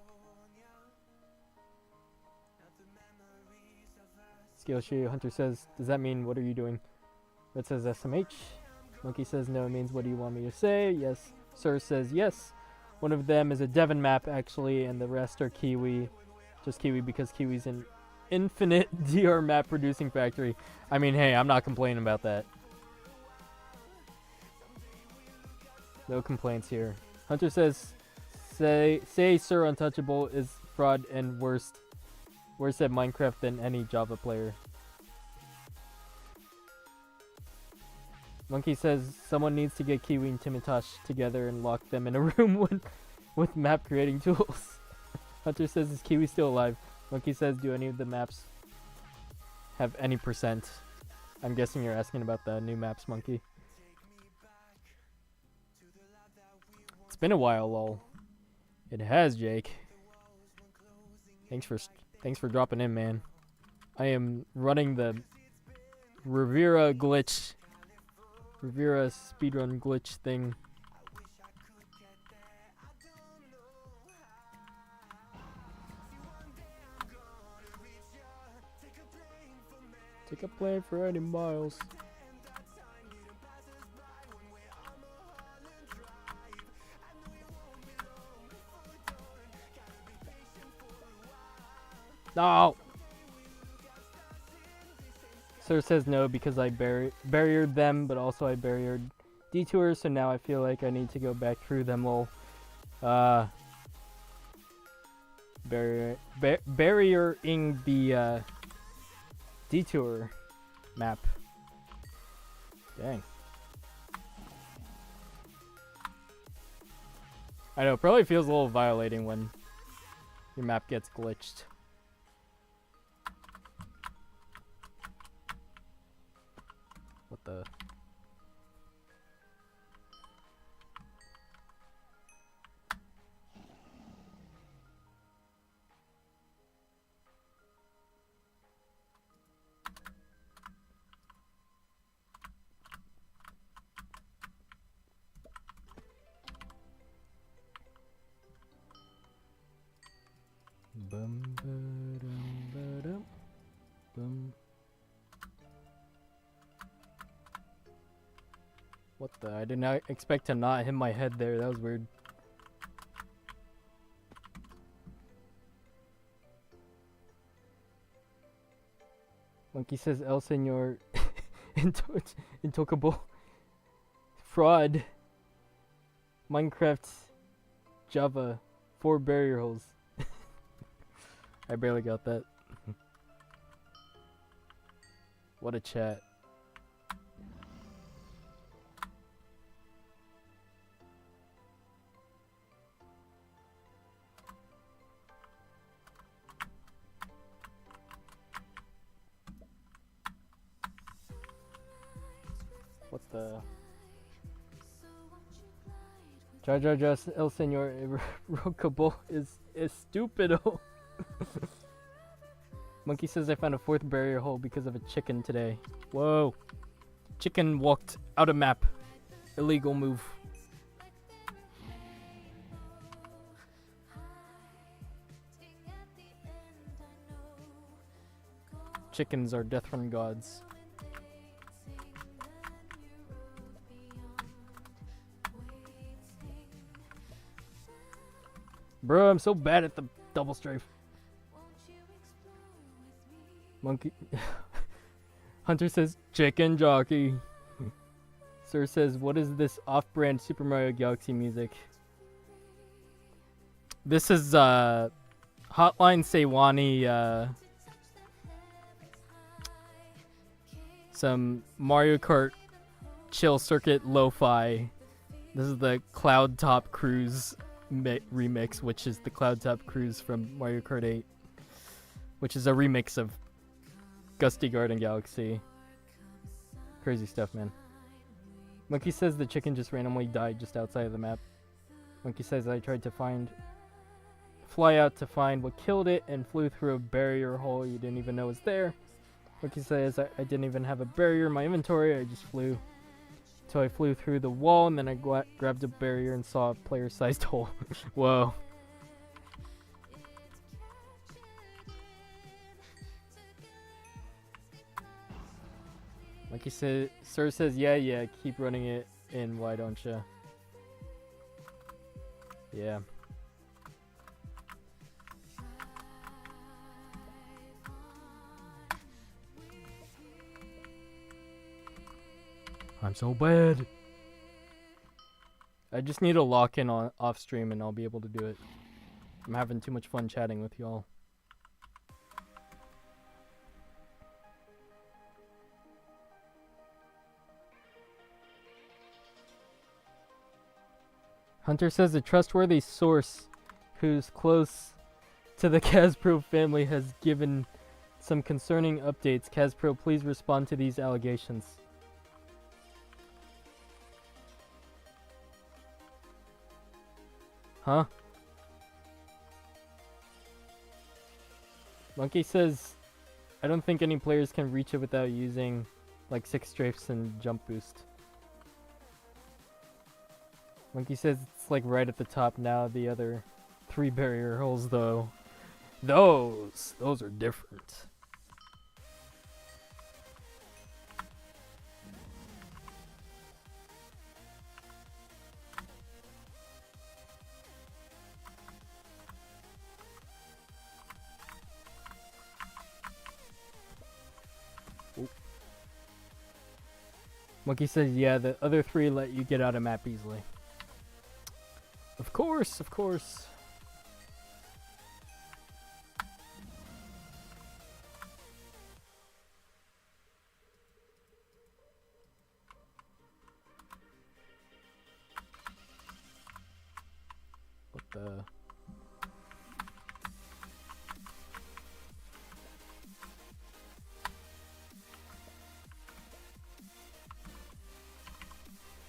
Skillshare Hunter says, does that mean what are you doing? Rhett says SMH. Monkey says no, it means what do you want me to say? Yes. Sir says yes. One of them is a Devon map actually, and the rest are Kiwi. Just Kiwi because Kiwi's an infinite DR map producing factory. I mean, hey, I'm not complaining about that. No complaints here. Hunter says, say Sir Untouchable is fraud and worse at Minecraft than any Java player. Monkey says someone needs to get Kiwi and Timitosh together and lock them in a room with map creating tools. Hunter says, is Kiwi still alive? Monkey says, do any of the maps have any %? I'm guessing you're asking about the new maps, Monkey. It's been a while, lol. It has, Jake. Thanks for dropping in, man. I am running the Rivera speedrun glitch thing. Take a plane for 80 miles. No! Sir says no because I barriered them, but also I barriered detours, so now I feel like I need to go back through them, lol. Barriering the detour map. Dang. I know, it probably feels a little violating when your map gets glitched. What the? Bum ba-dum ba-dum bum. What the? I did not expect to not hit my head there. That was weird. Monkey says El Senor Intocable Fraud Minecraft Java 4 barrier holes. I barely got that. What a chat. What the? Jar Jar just El Senor Irrevocable is stupido. Monkey says I found a 4th barrier hole because of a chicken today. Whoa. Chicken walked out of map. Illegal move. Chickens are DeathRun gods. Bro, I'm so bad at the double strafe. Monkey. Hunter says, chicken jockey. Sir says, what is this off-brand Super Mario Galaxy music? This is, Hotline Sewanee, some Mario Kart chill circuit lo-fi. This is the Cloud Top Cruise remix, which is the Cloud Top Cruise from Mario Kart 8, which is a remix of Gusty Garden Galaxy. Crazy stuff, man. Monkey says the chicken just randomly died just outside of the map. Monkey says I tried to fly out to find what killed it and flew through a barrier hole you didn't even know was there. Monkey says I didn't even have a barrier in my inventory, I just flew. So I flew through the wall and then I grabbed a barrier and saw a player-sized hole. Whoa. Like he said, Sir says, yeah, keep running it in, why don't ya? Yeah. I'm so bad. I just need to lock in on off stream and I'll be able to do it. I'm having too much fun chatting with y'all. Hunter says a trustworthy source who's close to the Kazpro family has given some concerning updates. Kazpro, please respond to these allegations. Huh? Monkey says, I don't think any players can reach it without using like 6 strafes and jump boost. Monkey says it's like right at the top now. The other 3 barrier holes though, those are different. Monkey says, yeah, the other 3 let you get out of map easily. Of course, of course. What the...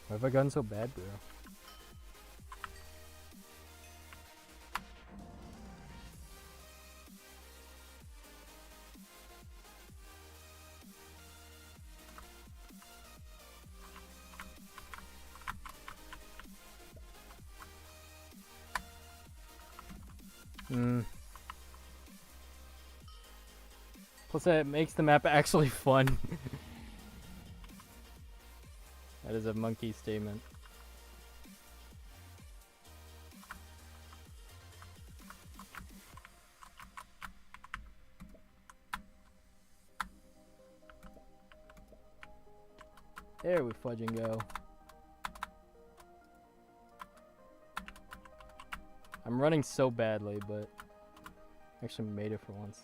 Why have I gotten so bad, bro? Plus that makes the map actually fun. That is a monkey statement. There we fudge and go. I'm running so badly, but actually made it for once.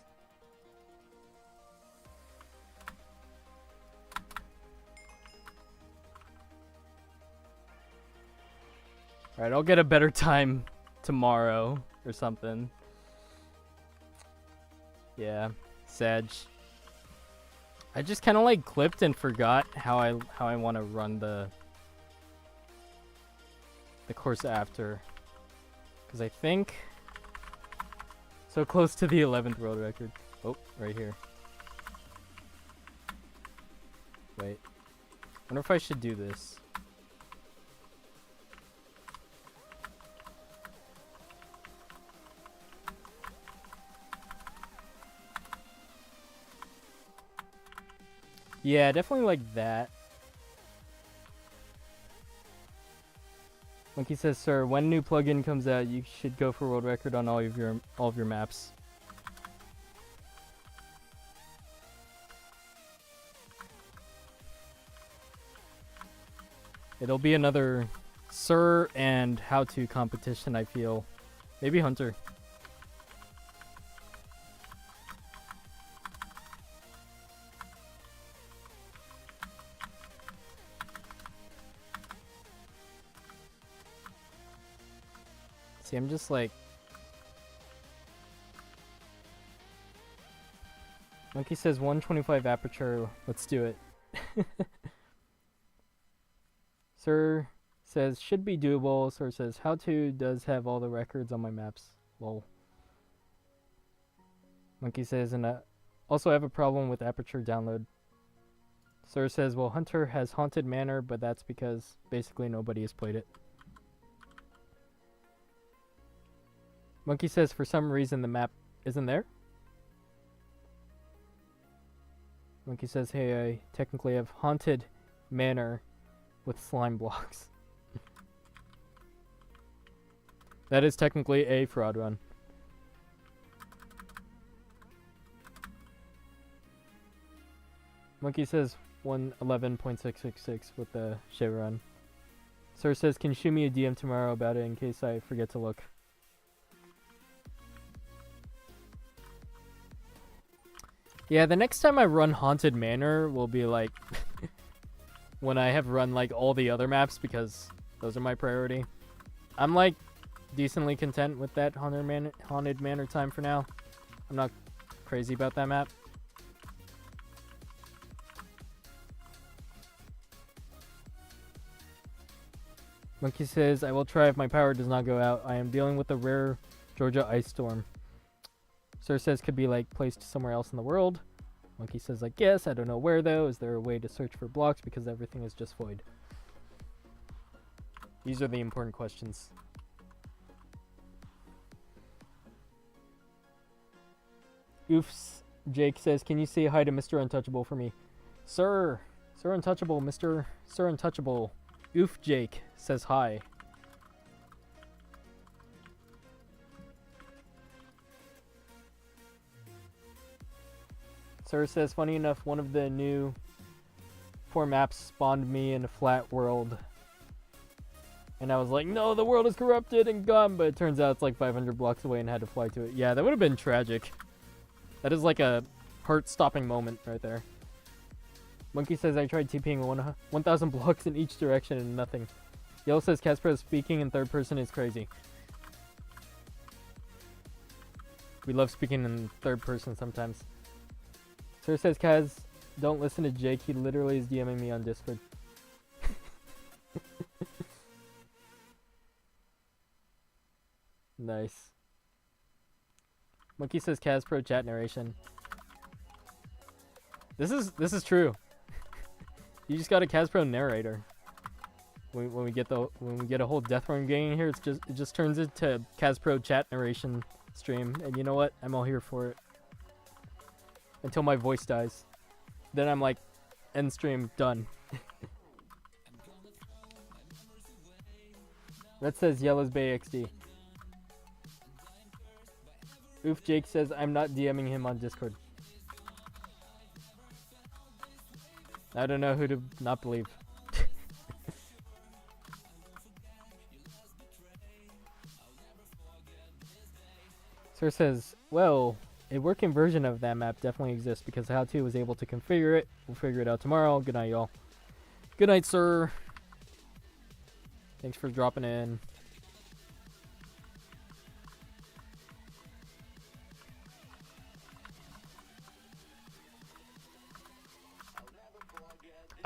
Alright, I'll get a better time tomorrow or something. Yeah, Sag. I just kind of like clipped and forgot how I want to run the course after. Because I think so close to the 11th world record. Oh, right here. Wait. Wonder if I should do this. Yeah, definitely like that. Monkey says, sir, when a new plugin comes out, you should go for world record on all of your maps. It'll be another Sir and how-to competition, I feel. Maybe Hunter. See, I'm just like... Monkey says 125 aperture. Let's do it. Sir says should be doable. Sir says how to does have all the records on my maps. Lol. Monkey says and also have a problem with aperture download. Sir says well Hunter has Haunted Manor, but that's because basically nobody has played it. Monkey says for some reason the map isn't there. Monkey says hey, I technically have Haunted Manor with slime blocks. That is technically a fraud run. Monkey says 111.666 with the shit run. Sir says can you shoot me a DM tomorrow about it in case I forget to look. Yeah, the next time I run Haunted Manor will be like when I have run like all the other maps because those are my priority. I'm like decently content with that Haunted Manor time for now. I'm not crazy about that map. Monkey says, I will try if my power does not go out. I am dealing with a rare Georgia ice storm. Sir says could be like placed somewhere else in the world. Monkey says like yes, I don't know where though. Is there a way to search for blocks because everything is just void? These are the important questions. Oofs. Jake says, can you say hi to Mr. Untouchable for me? Sir Untouchable, Mr. Sir Untouchable. Oof Jake says hi. Sir says, funny enough, one of the new 4 maps spawned me in a flat world. And I was like, no, the world is corrupted and gone. But it turns out it's like 500 blocks away and had to fly to it. Yeah, that would have been tragic. That is like a heart-stopping moment right there. Monkey says, I tried TPing 1,000 blocks in each direction and nothing. Yellow says, Casper speaking in third person is crazy. We love speaking in third person sometimes. Sir says, Kaz, don't listen to Jake. He literally is DMing me on Discord. Nice. Monkey says, Kaz Pro chat narration. This is true. You just got a Kaz Pro narrator. When we get a whole DeathRun gang in here, it just turns into Kaz Pro chat narration stream, and you know what? I'm all here for it. Until my voice dies. Then I'm like, end stream, done. That says Yellow's Bay XD. Oof Jake says, I'm not DMing him on Discord. I don't know who to not believe. Sir says, well, a working version of that map definitely exists because how to was able to configure it. We'll figure it out tomorrow. Good night, y'all. Good night, sir. Thanks for dropping in.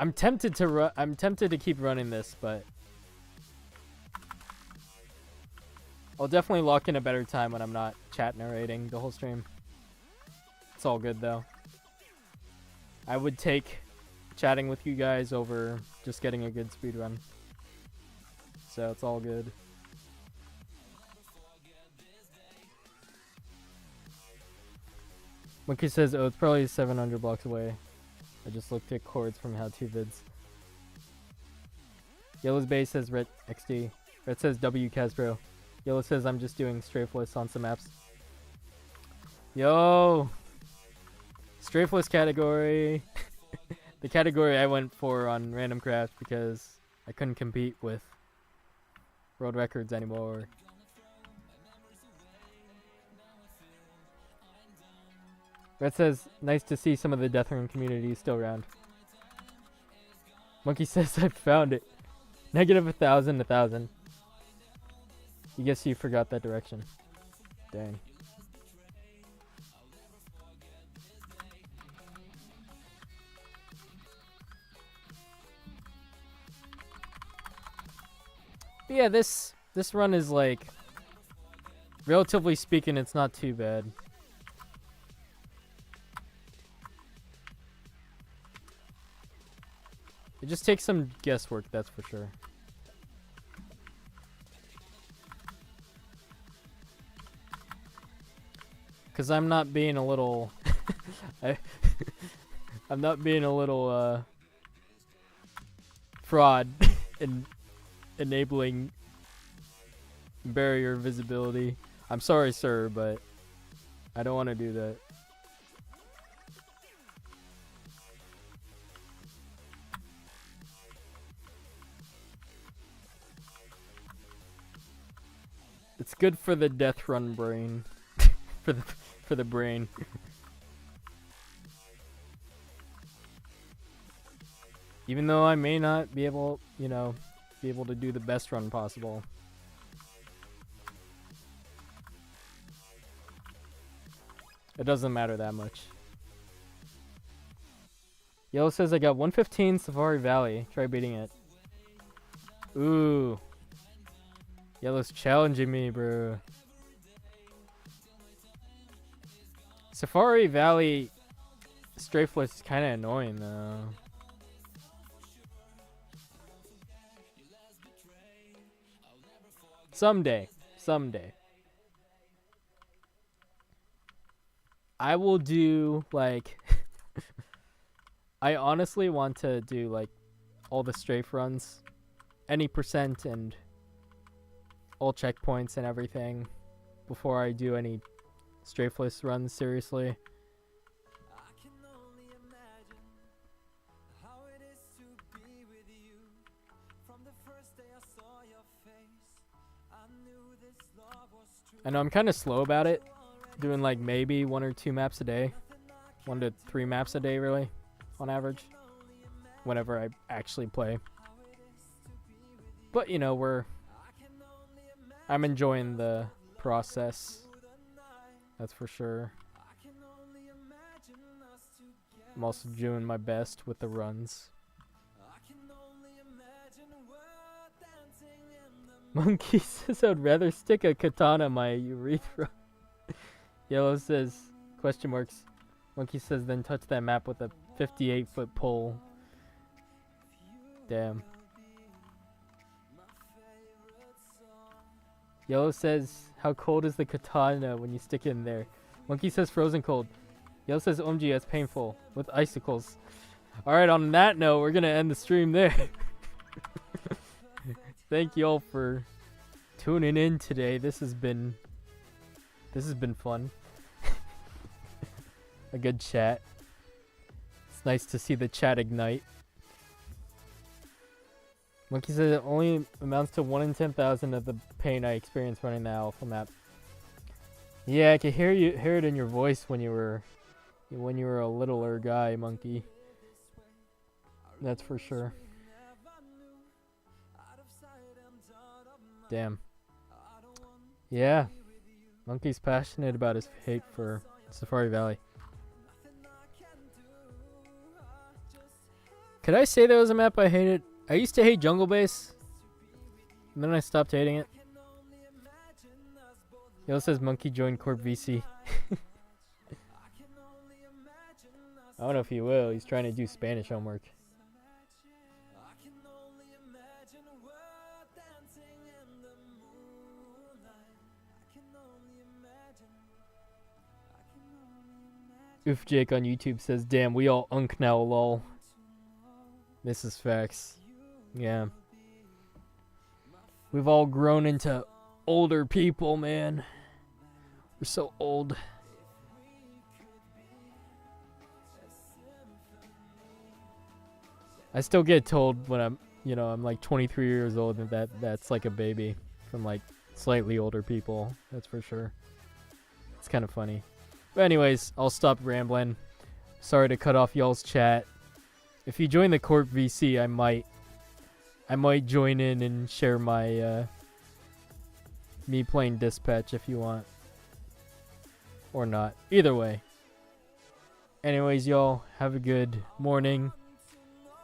I'm tempted to keep running this, but I'll definitely lock in a better time when I'm not chat narrating the whole stream. It's all good though. I would take chatting with you guys over just getting a good speed run. So it's all good. Monkey says, oh, it's probably 700 blocks away. I just looked at chords from how to vids. Yellow's Bay says Ret XD. Red says W Casbro. Yellow says I'm just doing strafeless on some maps. Yo! Strafeless category. The category I went for on Random Craft because I couldn't compete with world records anymore. Red says, nice to see some of the DeathRun community still around. Monkey says, I found it. Negative 1,000, 1,000. You guess you forgot that direction. Dang. But yeah, this run is like, relatively speaking, it's not too bad. It just takes some guesswork, that's for sure. Cause I'm not being a little, I'm not being a little fraud in enabling barrier visibility. I'm sorry, sir, but I don't want to do that. It's good for the DeathRun brain. for the brain. Even though I may not be able, you know, be able to do the best run possible. It doesn't matter that much. Yellow says I got 115 Safari Valley. Try beating it. Ooh. Yellow's challenging me, bro. Safari Valley strafeless is kind of annoying, though. Someday. I will do, like... I honestly want to do, like, all the strafe runs. Any percent and all checkpoints and everything before I do any strafeless runs, seriously. I know I'm kind of slow about it, doing like maybe 1 or 2 maps a day, 1 to 3 maps a day really, on average, whenever I actually play. But you know, I'm enjoying the process, that's for sure. I'm also doing my best with the runs. Monkey says I'd rather stick a katana in my urethra. Yellow says, question marks. Monkey says then touch that map with a 58-foot pole. Damn. Yellow says, how cold is the katana when you stick it in there? Monkey says frozen cold. Yellow says OMG, that's painful. With icicles. Alright, on that note, we're gonna end the stream there. Thank you all for tuning in today. This has been fun. A good chat. It's nice to see the chat ignite. Monkey says it only amounts to 1 in 10,000 of the pain I experienced running the alpha map. Yeah, I could hear it in your voice when you were a littler guy, Monkey. That's for sure. Damn. Yeah. Monkey's passionate about his hate for Safari Valley. Could I say there was a map I hated? I used to hate Jungle Base, and then I stopped hating it. He also says Monkey joined Corp VC. I don't know if he will. He's trying to do Spanish homework. Oof Jake on YouTube says, damn, we all unk now, lol. This is facts. Yeah. We've all grown into older people, man. We're so old. I still get told when I'm like 23 years old and that's like a baby from like slightly older people. That's for sure. It's kind of funny. But anyways, I'll stop rambling. Sorry to cut off y'all's chat. If you join the Corp VC, I might join in and share my me playing Dispatch if you want. Or not. Either way. Anyways, y'all, have a good morning,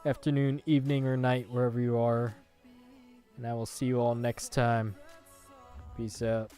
afternoon, evening, or night, wherever you are. And I will see you all next time. Peace out.